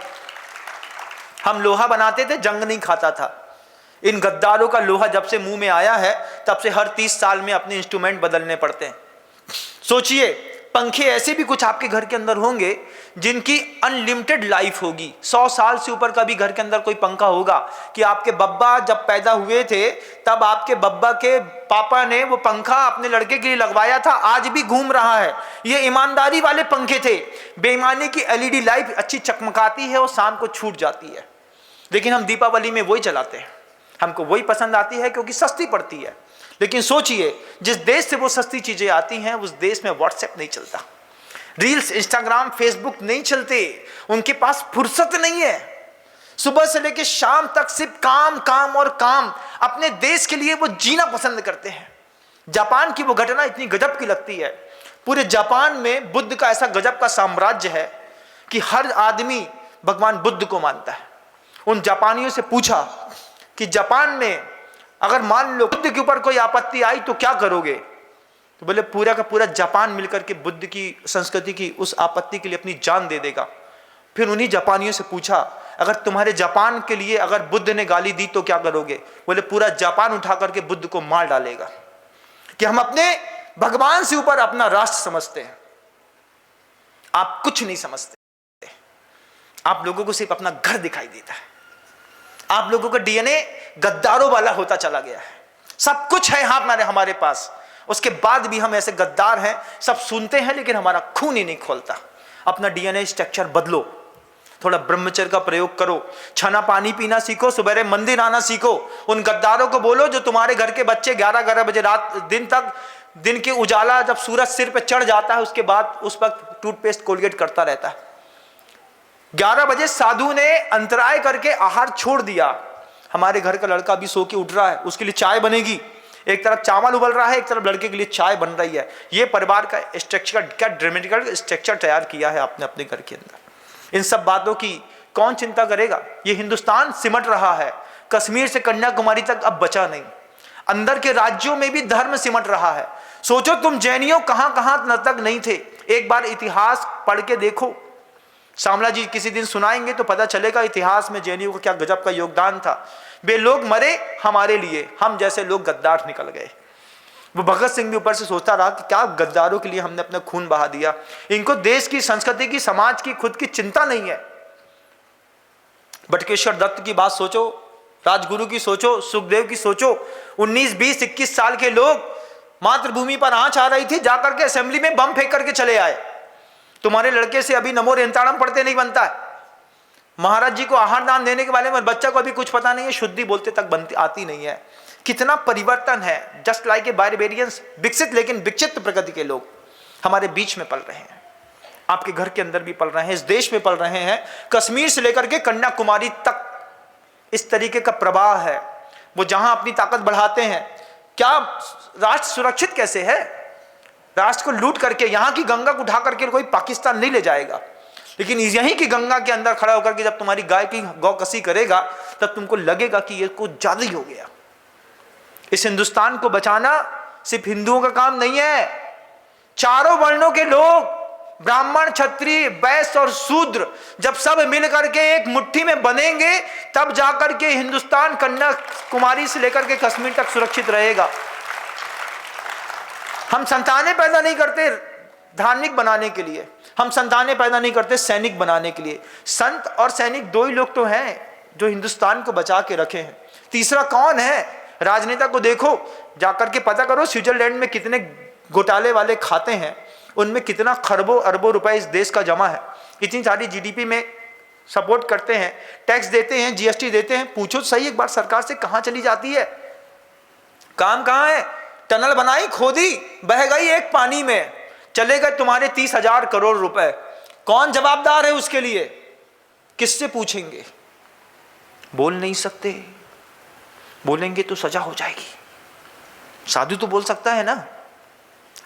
हम लोहा बनाते थे, जंग नहीं खाता था। इन गद्दारों का लोहा जब से मुंह में आया है, तब से हर 30 साल में अपने इंस्ट्रूमेंट बदलने पड़ते हैं। सोचिए, पंखे ऐसे भी कुछ आपके घर के अंदर होंगे जिनकी अनलिमिटेड लाइफ होगी। 100 साल से ऊपर का भी घर के अंदर कोई पंखा होगा कि आपके बब्बा जब पैदा हुए थे तब आपके बब्बा के पापा ने वो पंखा अपने लड़के के लिए लगवाया था, आज भी घूम रहा है। ये ईमानदारी वाले पंखे थे। बेईमानी की एलईडी लाइट अच्छी चकमकाती है और शाम को छूट जाती है, लेकिन हम दीपावली में वही जलाते हैं। हमको वही पसंद आती है क्योंकि सस्ती पड़ती है। लेकिन सोचिए, जिस देश से वो सस्ती चीजें आती हैं उस देश में व्हाट्सएप नहीं चलता, रील्स, इंस्टाग्राम, फेसबुक नहीं चलते, उनके पास फुर्सत नहीं है। सुबह से लेकर शाम तक सिर्फ काम काम और काम। अपने देश के लिए वो जीना पसंद करते हैं। जापान की वो घटना इतनी गजब की लगती है। पूरे जापान में बुद्ध का ऐसा गजब का साम्राज्य है कि हर आदमी भगवान बुद्ध को मानता है। उन जापानियों से पूछा कि जापान में अगर मान लो बुद्ध के ऊपर कोई आपत्ति आई तो क्या करोगे? तो बोले पूरा का पूरा जापान मिलकर के बुद्ध की संस्कृति की उस आपत्ति के लिए अपनी जान दे देगा। फिर उन्हीं जापानियों से पूछा, अगर तुम्हारे जापान के लिए अगर बुद्ध ने गाली दी तो क्या करोगे? बोले पूरा जापान उठा करके बुद्ध को मार डालेगा। कि हम अपने भगवान से ऊपर अपना राष्ट्र समझते हैं। आप कुछ नहीं समझते। आप लोगों को सिर्फ अपना घर दिखाई देता है। आप लोगों का डीएनए गद्दारों वाला होता चला गया है। सब कुछ है हमारे पास, उसके बाद भी हम ऐसे गद्दार हैं। सब सुनते हैं लेकिन हमारा खून ही नहीं खोलता। अपना डीएनए स्ट्रक्चर बदलो, थोड़ा ब्रह्मचर्य का प्रयोग करो, छाना पानी पीना सीखो, सुबह मंदिर आना सीखो। उन गद्दारों को बोलो जो तुम्हारे घर के बच्चे 11-11 बजे रात दिन के उजाला जब सूरज सिर पे चढ़ जाता है उसके बाद उस वक्त टूथपेस्ट कोलगेट करता रहता है। 11 बजे साधु ने अंतराय करके आहार छोड़ दिया। हमारे घर का लड़का भी सो के उठ रहा है, उसके लिए चाय बनेगी। एक तरफ चावल उबल रहा है, एक तरफ लड़के के लिए चाय बन रही है। ये परिवार का स्ट्रक्चर, क्या ड्रामेटिकल स्ट्रक्चर तैयार किया है आपने अपने घर के अंदर। इन सब बातों की कौन चिंता करेगा? ये हिंदुस्तान सिमट रहा है, कश्मीर से कन्याकुमारी तक अब बचा नहीं। अंदर के राज्यों में भी धर्म सिमट रहा है। सोचो तुम जैनियों कहां कहां तक नहीं थे। एक बार इतिहास पढ़ के देखो। श्यामला जी किसी दिन सुनाएंगे तो पता चलेगा इतिहास में जैनियों का क्या गजब का योगदान था। वे लोग मरे हमारे लिए, हम जैसे लोग गद्दार निकल गए। वो भगत सिंह भी ऊपर से सोचता रहा कि क्या गद्दारों के लिए हमने अपना खून बहा दिया। इनको देश की, संस्कृति की, समाज की, खुद की चिंता नहीं है। बटुकेश्वर दत्त की बात सोचो, राजगुरु की सोचो, सुखदेव की सोचो। 19, 20, 21 साल के लोग मातृभूमि पर आंच आ रही थी, जाकर के असेंबली में बम फेंक करके चले आए। तुम्हारे लड़के से अभी नमो रेंताड़म पढ़ते नहीं बनता है। महाराज जी को आहार दान देने के बारे में बच्चा को अभी कुछ पता नहीं है, शुद्धि बोलते तक बनती आती नहीं है। कितना परिवर्तन है। जस्ट लाइक ए बारबेरियंस, विकसित लेकिन विक्षिप्त प्रकृति के लोग हमारे बीच में पल रहे हैं। आपके घर के अंदर भी पल रहे हैं, इस देश में पल रहे हैं। कश्मीर से लेकर के कन्याकुमारी तक इस तरीके का प्रवाह है। वो जहां अपनी ताकत बढ़ाते हैं। क्या राष्ट्र सुरक्षित कैसे है? राष्ट्र को लूट करके यहां की गंगा को उठा करके कोई पाकिस्तान नहीं ले जाएगा, लेकिन यहीं की गंगा के अंदर खड़ा होकर के जब तुम्हारी गाय की गौकसी करेगा तब तुमको लगेगा कि ये कुछ ज्यादा ही हो गया। इस हिंदुस्तान को बचाना सिर्फ हिंदुओं का काम नहीं है। चारों वर्णों के लोग, ब्राह्मण, क्षत्रिय, वैश्य और शूद्र, जब सब मिल करके एक मुट्ठी में बनेंगे तब जाकर के हिंदुस्तान कन्याकुमारी से लेकर के कश्मीर तक सुरक्षित रहेगा। हम संतानें पैदा नहीं करते धार्मिक बनाने के लिए, हम संतानें पैदा नहीं करते सैनिक बनाने के लिए। संत और सैनिक दो ही लोग तो हैं जो हिंदुस्तान को बचा के रखे हैं। तीसरा कौन है? राजनेता को देखो, जाकर के पता करो स्विट्जरलैंड में कितने घोटाले वाले खाते हैं, उनमें कितना खरबों अरबों रुपए इस देश का जमा है। इतनी सारी जीडीपी में सपोर्ट करते हैं, टैक्स देते हैं, जीएसटी देते हैं। पूछो सही एक बार सरकार से, कहां चली जाती है? काम कहां है? टनल बनाई, खोदी, बह गई एक पानी में, चले गए तुम्हारे 30,000 करोड़ रुपए। कौन जवाबदार है उसके लिए? किससे पूछेंगे? बोल नहीं सकते, बोलेंगे तो सजा हो जाएगी। साधु तो बोल सकता है ना।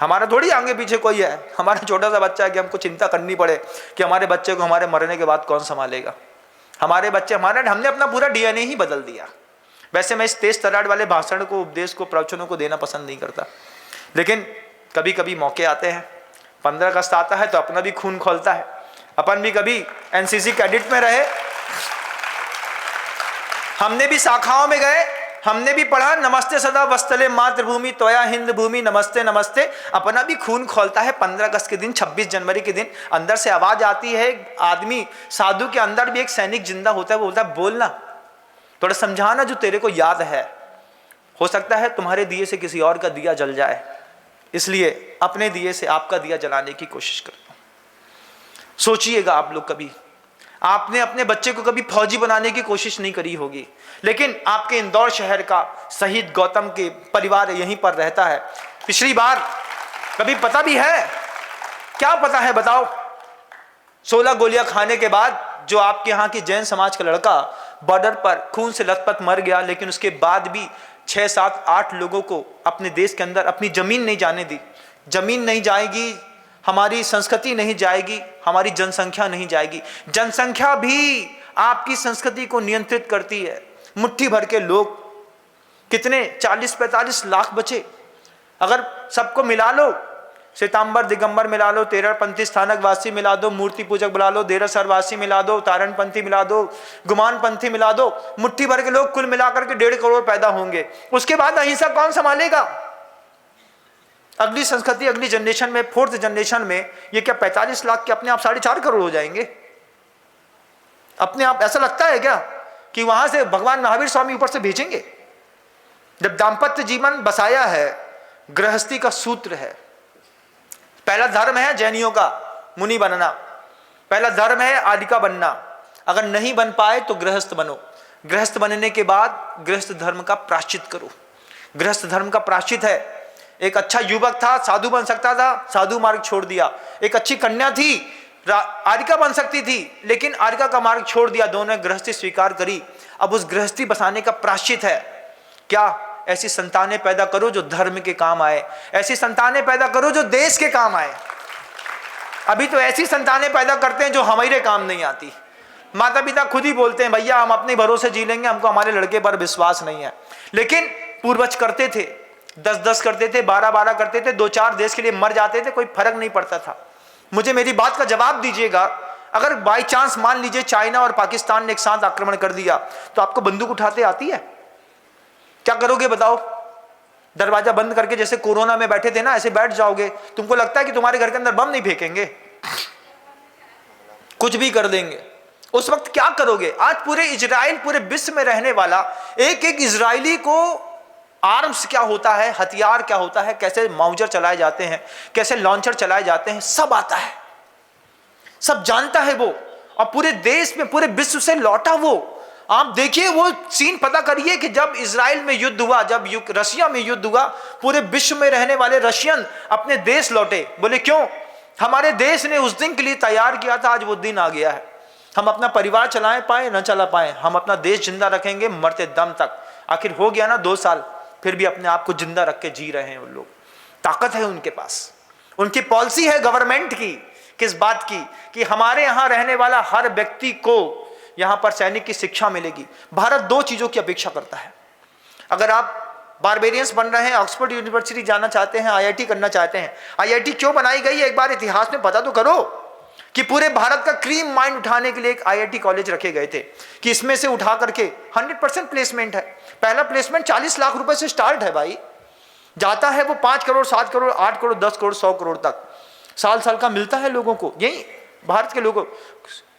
हमारा थोड़ी आगे पीछे कोई है, हमारा छोटा सा बच्चा है कि हमको चिंता करनी पड़े कि हमारे बच्चे को हमारे मरने के बाद कौन संभालेगा। हमारे बच्चे हमने अपना पूरा डीएनए ही बदल दिया। वैसे मैं इस तेज तराड़ वाले भाषण को, उपदेश को, प्रवचनों को देना पसंद नहीं करता, लेकिन कभी कभी मौके आते हैं। 15 अगस्त आता है तो अपना भी खून खोलता है। अपन भी कभी एनसीसी कैडेट में रहे, हमने भी शाखाओं में गए, हमने भी पढ़ा नमस्ते सदा वस्तले मातृभूमि त्वया हिंद भूमि नमस्ते नमस्ते। अपना भी खून खोलता है 15 अगस्त के दिन, 26 जनवरी के दिन। अंदर से आवाज आती है, आदमी साधु के अंदर भी एक सैनिक जिंदा होता है, वो बोलता है बोलना, थोड़ा समझाना जो तेरे को याद है। हो सकता है तुम्हारे दिए से किसी और का दिया जल जाए, इसलिए अपने दिए से आपका दिया जलाने की कोशिश करता हूं। सोचिएगा आप लोग, कभी आपने अपने बच्चे को कभी फौजी बनाने की कोशिश नहीं करी होगी, लेकिन आपके इंदौर शहर का शहीद गौतम के परिवार यहीं पर रहता है। पिछली बार कभी पता भी है? क्या पता है बताओ? 16 गोलियां खाने के बाद जो आपके यहाँ की जैन समाज का लड़का बॉर्डर पर खून से लथपथ मर गया, लेकिन उसके बाद भी 6, 7, 8 लोगों को अपने देश के अंदर अपनी जमीन नहीं जाने दी। जमीन नहीं जाएगी, हमारी संस्कृति नहीं जाएगी, हमारी जनसंख्या नहीं जाएगी। जनसंख्या भी आपकी संस्कृति को नियंत्रित करती है। मुट्ठी भर के लोग, कितने 40-45 लाख बचे, अगर सबको मिला लो, श्वेतांबर दिगंबर मिला लो, तेरहपंथी स्थानक वासी मिला दो, मूर्ति पूजक बुला लो, देरसर वासी मिला दो, तारणपंथी मिला दो, गुमान पंथी मिला दो, मुट्ठी भर के लोग कुल मिलाकर के 1.5 करोड़ पैदा होंगे। उसके बाद अहिंसा कौन संभालेगा? अगली संस्कृति, अगली जनरेशन में, 4th जनरेशन में ये क्या 45 लाख के अपने आप 4.5 करोड़ हो जाएंगे अपने आप? ऐसा लगता है क्या कि वहां से भगवान महावीर स्वामी ऊपर से भेजेंगे? जब दाम्पत्य जीवन बसाया है, गृहस्थी का सूत्र है। पहला धर्म है जैनियों का मुनि बनना, पहला धर्म है आदिका बनना। अगर नहीं बन पाए तो गृहस्थ बनो। गृहस्थ बनने के बाद गृहस्थ धर्म का प्रायश्चित करो। गृहस्थ धर्म का प्रायश्चित है, एक अच्छा युवक था, साधु बन सकता था, साधु मार्ग छोड़ दिया। एक अच्छी कन्या थी, आरिका बन सकती थी, लेकिन आरिका का मार्ग छोड़ दिया, दोनों ने गृहस्थी स्वीकार करी। अब उस गृहस्थी बसाने का प्रायश्चित है क्या? ऐसी संतानें पैदा करो जो धर्म के काम आए, ऐसी संतानें पैदा करो जो देश के काम आए। अभी तो ऐसी संतानें पैदा करते हैं जो हमारे काम नहीं आती। माता पिता खुद ही बोलते हैं भैया हम अपने भरोसे जी लेंगे, हमको हमारे लड़के पर विश्वास नहीं है। लेकिन पूर्वज करते थे, 10-10 करते थे, 12-12 करते थे, 2-4 देश के लिए मर जाते थे, कोई फर्क नहीं पड़ता था। मुझे मेरी बात का जवाब दीजिएगा, अगर बाई चांस मान लीजिए चाइना और पाकिस्तान ने एक साथ आक्रमण कर दिया तो आपको बंदूक उठाते आती है? क्या करोगे बताओ? दरवाजा बंद करके जैसे कोरोना में बैठे थे ना, ऐसे बैठ जाओगे? तुमको लगता है कि तुम्हारे घर के अंदर बम नहीं फेंकेंगे? कुछ भी कर देंगे। उस वक्त क्या करोगे? आज पूरे इजराइल, पूरे विश्व में रहने वाला एक एक इजरायली को आर्म्स क्या होता है, हथियार क्या होता है, कैसे माउजर चलाए जाते हैं, कैसे लॉन्चर चलाए जाते हैं, सब आता है, सब जानता है वो। और पूरे देश में, पूरे विश्व से लौटा वो। आप देखिए वो सीन, पता करिए कि जब इजराइल में युद्ध हुआ, जब रशिया में युद्ध हुआ, पूरे विश्व में रहने वाले रशियन अपने देश लौटे। बोले क्यों? हमारे देश ने उस दिन के लिए तैयार किया था, आज वो दिन आ गया है। हम अपना परिवार चलाए पाए न चला पाए, हम अपना देश जिंदा रखेंगे मरते दम तक। आखिर हो गया ना 2 साल, फिर भी अपने आप को जिंदा रख के जी रहे हैं वो लोग। ताकत है उनके पास, उनकी पॉलिसी है गवर्नमेंट की, किस बात की, कि हमारे यहां रहने वाला हर व्यक्ति को यहां पर सैनिक की शिक्षा मिलेगी। भारत 2 चीजों की अपेक्षा करता है। अगर आप बारबेरियंस बन रहे हैं, ऑक्सफोर्ड यूनिवर्सिटी जाना चाहते हैं, आईआईटी करना चाहते हैं, आईआईटी क्यों बनाई गई है एक बार इतिहास में पता तो करो, कि पूरे भारत का क्रीम माइंड उठाने के लिए एक आईआईटी कॉलेज रखे गए थे, कि इसमें से उठा करके 100% प्लेसमेंट है। पहला प्लेसमेंट 40 लाख रुपए से स्टार्ट है भाई, जाता है वो 5 करोड़ 7 करोड़ 8 करोड़ 10 करोड़ 100 करोड़ तक साल साल का मिलता है लोगों को। यही भारत के लोगों,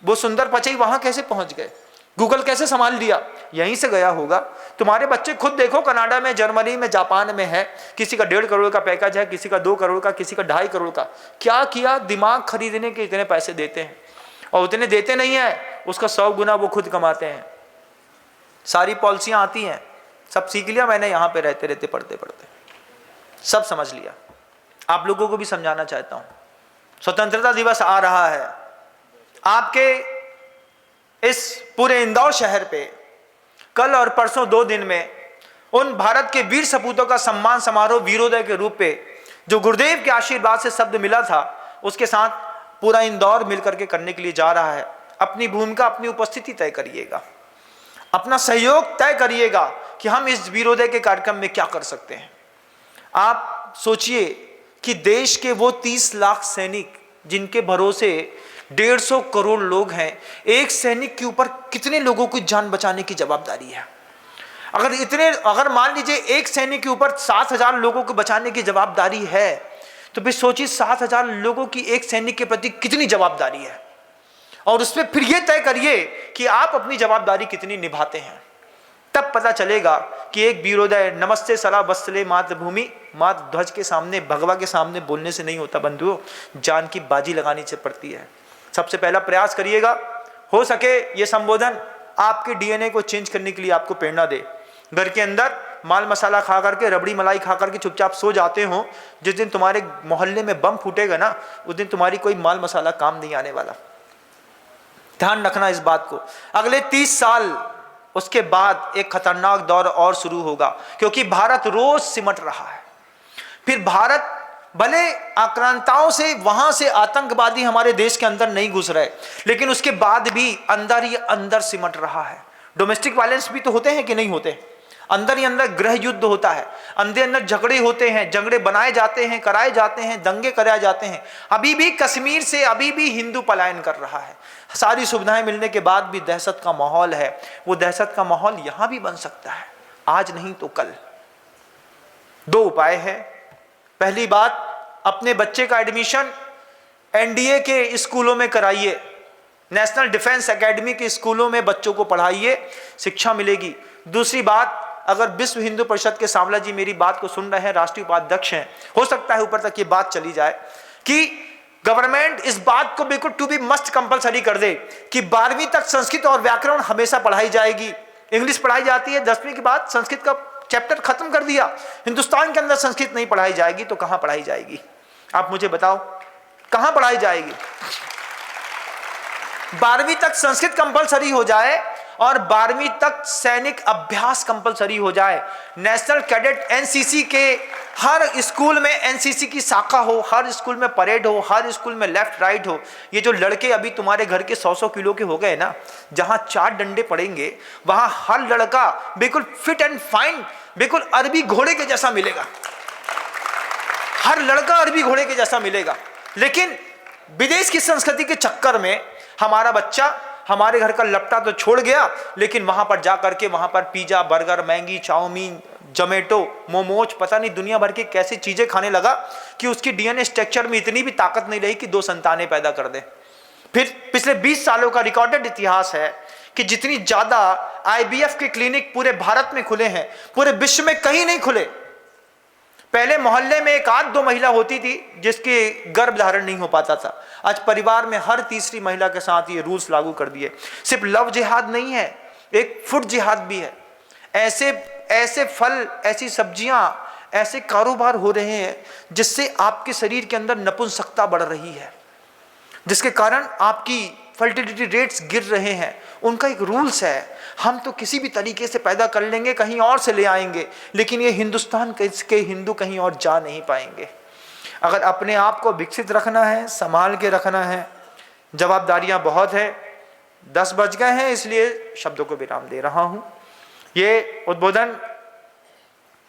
वो सुंदर पचई वहां कैसे पहुंच गए, गूगल कैसे संभाल लिया, यहीं से गया होगा। तुम्हारे बच्चे खुद देखो, कनाडा में, जर्मनी में, जापान में है, किसी का 1.5 करोड़ का पैकेज है, किसी का 2 करोड़ का, किसी का 2.5 करोड़ का। क्या किया? दिमाग खरीदने के इतने पैसे देते हैं, और उतने देते नहीं है, उसका 100 गुना वो खुद कमाते हैं। सारी पॉलिसियां आती हैं, सब सीख लिया मैंने यहाँ पे रहते रहते, पढ़ते पढ़ते सब समझ लिया। आप लोगों को भी समझाना चाहता हूँ, स्वतंत्रता दिवस आ रहा है, आपके इस पूरे इंदौर शहर पे कल और परसों 2 दिन में उन भारत के वीर सपूतों का सम्मान समारोह वीरोदय के रूप पे, जो गुरुदेव के आशीर्वाद से शब्द मिला था, उसके साथ पूरा इंदौर मिलकर के करने के लिए जा रहा है। अपनी भूमिका, अपनी उपस्थिति तय करिएगा, अपना सहयोग तय करिएगा कि हम इस वीरोदय के कार्यक्रम में क्या कर सकते हैं। आप सोचिए कि देश के वो 30 लाख सैनिक जिनके भरोसे 150 करोड़ लोग हैं, एक सैनिक के ऊपर कितने लोगों की जान बचाने की जवाबदारी है। अगर मान लीजिए एक सैनिक के ऊपर 7,000 लोगों को बचाने की जवाबदारी है, तो फिर सोचिए 7,000 लोगों की एक सैनिक के प्रति कितनी जवाबदारी है, और उसमें फिर यह तय करिए कि आप अपनी जवाबदारी कितनी निभाते हैं। तब पता चलेगा कि एक वीरोदय नमस्ते सला वत्सले मातृभूमि मातृ ध्वज के सामने, भगवा के सामने बोलने से नहीं होता बंधुओं, जान की बाजी लगानी पड़ती है। सबसे पहला प्रयास करिएगा, हो सके ये संबोधन आपके डीएनए को चेंज करने के लिए आपको प्रेरणा दे। घर के अंदर माल मसाला खा करके, रबड़ी मलाई खा करके चुपचाप सो जाते हो, जिस दिन तुम्हारे मोहल्ले में बम फूटेगा ना, उस दिन तुम्हारी कोई माल मसाला काम नहीं आने वाला। ध्यान रखना इस बात को। अगले 30 साल उसके बाद एक खतरनाक दौर और शुरू होगा, क्योंकि भारत रोज सिमट रहा है। फिर भारत भले आक्रांताओं से, वहां से आतंकवादी हमारे देश के अंदर नहीं घुस रहे, लेकिन उसके बाद भी अंदर ही अंदर सिमट रहा है। डोमेस्टिक वायलेंस भी तो होते हैं कि नहीं होते, अंदर ही अंदर गृह युद्ध होता है, अंदर अंदर झगड़े होते हैं, झगड़े बनाए जाते हैं, कराए जाते हैं, दंगे कराए जाते हैं। अभी भी कश्मीर से अभी भी हिंदू पलायन कर रहा है। सारी सुविधाएं मिलने के बाद भी दहशत का माहौल है। वो दहशत का माहौल यहां भी बन सकता है, आज नहीं तो कल। 2 उपाय है। पहली बात, अपने बच्चे का एडमिशन एनडीए के स्कूलों में कराइए, नेशनल डिफेंस एकेडमी के स्कूलों में बच्चों को पढ़ाइए, शिक्षा मिलेगी। दूसरी बात, अगर विश्व हिंदू परिषद के सांवला जी मेरी बात को सुन रहे हैं, राष्ट्रीय उपाध्यक्ष हैं, हो सकता है ऊपर तक ये बात चली जाए कि गवर्नमेंट इस बात को बिल्कुल टू बी मस्ट कंपलसरी कर दे कि 12वीं तक संस्कृत और व्याकरण हमेशा पढ़ाई जाएगी। इंग्लिश पढ़ाई जाती है, 10वीं के बाद संस्कृत का चैप्टर खत्म कर दिया। हिंदुस्तान के अंदर संस्कृत नहीं पढ़ाई जाएगी तो कहां पढ़ाई जाएगी? आप मुझे बताओ, कहां पढ़ाई जाएगी? 12वीं तक संस्कृत कंपलसरी हो जाए और 12वीं तक सैनिक अभ्यास कंपलसरी हो जाए। नेशनल कैडेट एनसीसी के हर स्कूल में एनसीसी की शाखा हो, हर स्कूल में परेड हो, हर स्कूल में लेफ्ट राइट हो। ये जो लड़के अभी तुम्हारे घर के 100-100 किलो के हो गए ना, जहां 4 डंडे पड़ेंगे वहां हर लड़का बिल्कुल फिट एंड फाइन, बिल्कुल अरबी घोड़े के जैसा मिलेगा। हर लड़का अरबी घोड़े के जैसा मिलेगा। लेकिन विदेश की संस्कृति के चक्कर में हमारा बच्चा हमारे घर का लपटा तो छोड़ गया, लेकिन वहां पर जाकर के वहां पर pizza, burger, Maggi, chow mein, Zomato, momos, पता नहीं दुनिया भर की कैसी चीजें खाने लगा कि उसकी डीएनए स्ट्रक्चर में इतनी भी ताकत नहीं रही कि 2 संतानें पैदा कर दे। फिर पिछले 20 सालों का रिकॉर्डेड इतिहास है कि जितनी ज्यादा आईवीएफ के क्लिनिक पूरे भारत में खुले हैं, पूरे विश्व में कहीं नहीं खुले। पहले मोहल्ले में 1-2 महिला होती थी जिसके गर्भ धारण नहीं हो पाता था। आज परिवार में हर तीसरी महिला के साथ ये रूल्स लागू कर दिए। सिर्फ लव जिहाद नहीं है, एक फुट जिहाद भी है। ऐसे ऐसे फल, ऐसी सब्जियां, ऐसे कारोबार हो रहे हैं जिससे आपके शरीर के अंदर नपुंसकता बढ़ रही है, जिसके कारण आपकी फर्टिलिटी रेट्स गिर रहे हैं। उनका एक रूल्स है, हम तो किसी भी तरीके से पैदा कर लेंगे, कहीं और से ले आएंगे, लेकिन ये हिंदुस्तान के हिंदू कहीं और जा नहीं पाएंगे। अगर अपने आप को विकसित रखना है, संभाल के रखना है, जवाबदारियां बहुत है। 10 बज गए हैं, इसलिए शब्दों को विराम दे रहा हूं। ये उद्बोधन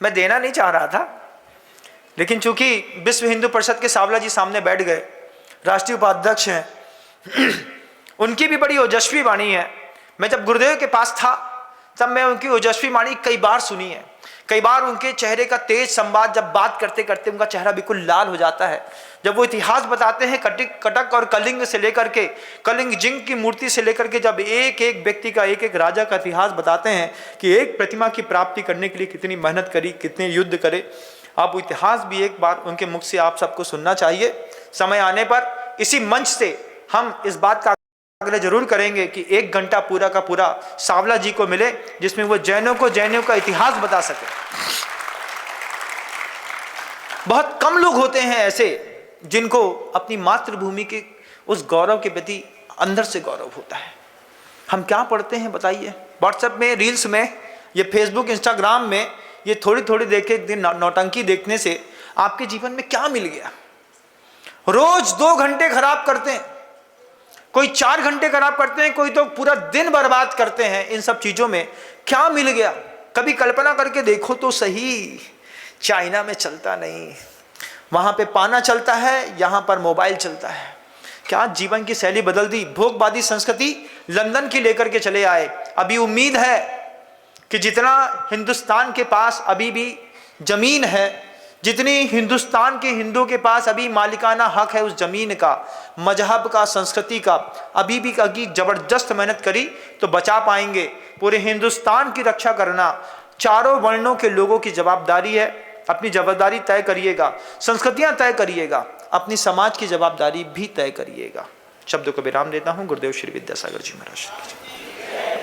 मैं देना नहीं चाह रहा था, लेकिन चूंकि विश्व हिंदू परिषद के सावला जी सामने बैठ गए, राष्ट्रीय उपाध्यक्ष हैं, उनकी भी बड़ी ओजस्वी वाणी है। मैं जब गुरुदेव के पास था तब मैं उनकी ओजस्वी वाणी कई बार सुनी है। कई बार उनके चेहरे का तेज संवाद, जब बात करते करते उनका चेहरा बिल्कुल लाल हो जाता है। जब वो इतिहास बताते हैं कटक और कलिंग से लेकर के, कलिंग जिंग की मूर्ति से लेकर के, जब एक एक व्यक्ति का, एक एक राजा का इतिहास बताते हैं कि एक प्रतिमा की प्राप्ति करने के लिए कितनी मेहनत करी, कितने युद्ध करे, आप वो इतिहास भी एक बार उनके मुख से आप सबको सुनना चाहिए। समय आने पर इसी मंच से हम इस बात का आग्रह जरूर करेंगे कि 1 घंटा पूरा का पूरा सावला जी को मिले, जिसमें वो जैनों का इतिहास बता सके। बहुत कम लोग होते हैं ऐसे जिनको अपनी मातृभूमि के उस गौरव के प्रति अंदर से गौरव होता है। हम क्या पढ़ते हैं बताइए? व्हाट्सएप में, रील्स में, ये फेसबुक, इंस्टाग्राम में ये थोड़ी थोड़ी देखे नौटंकी देखने से आपके जीवन में क्या मिल गया? रोज 2 घंटे खराब करते हैं, कोई 4 घंटे खराब करते हैं, कोई तो पूरा दिन बर्बाद करते हैं। इन सब चीजों में क्या मिल गया? कभी कल्पना करके देखो तो सही। चाइना में चलता नहीं, वहां पे पाना चलता है, यहां पर मोबाइल चलता है। क्या जीवन की शैली बदल दी? भोगवादी संस्कृति लंदन की लेकर के चले आए। अभी उम्मीद है कि जितना हिंदुस्तान के पास अभी भी जमीन है, जितनी हिंदुस्तान के हिंदुओं के पास अभी मालिकाना हक है उस जमीन का, मजहब का, संस्कृति का, अभी भी अभी जबरदस्त मेहनत करी तो बचा पाएंगे। पूरे हिंदुस्तान की रक्षा करना चारों वर्णों के लोगों की जवाबदारी है। अपनी जवाबदारी तय करिएगा, संस्कृतियां तय करिएगा, अपनी समाज की जवाबदारी भी तय करिएगा। शब्दों को विराम देता हूं। गुरुदेव श्री विद्यासागर जी महाराज।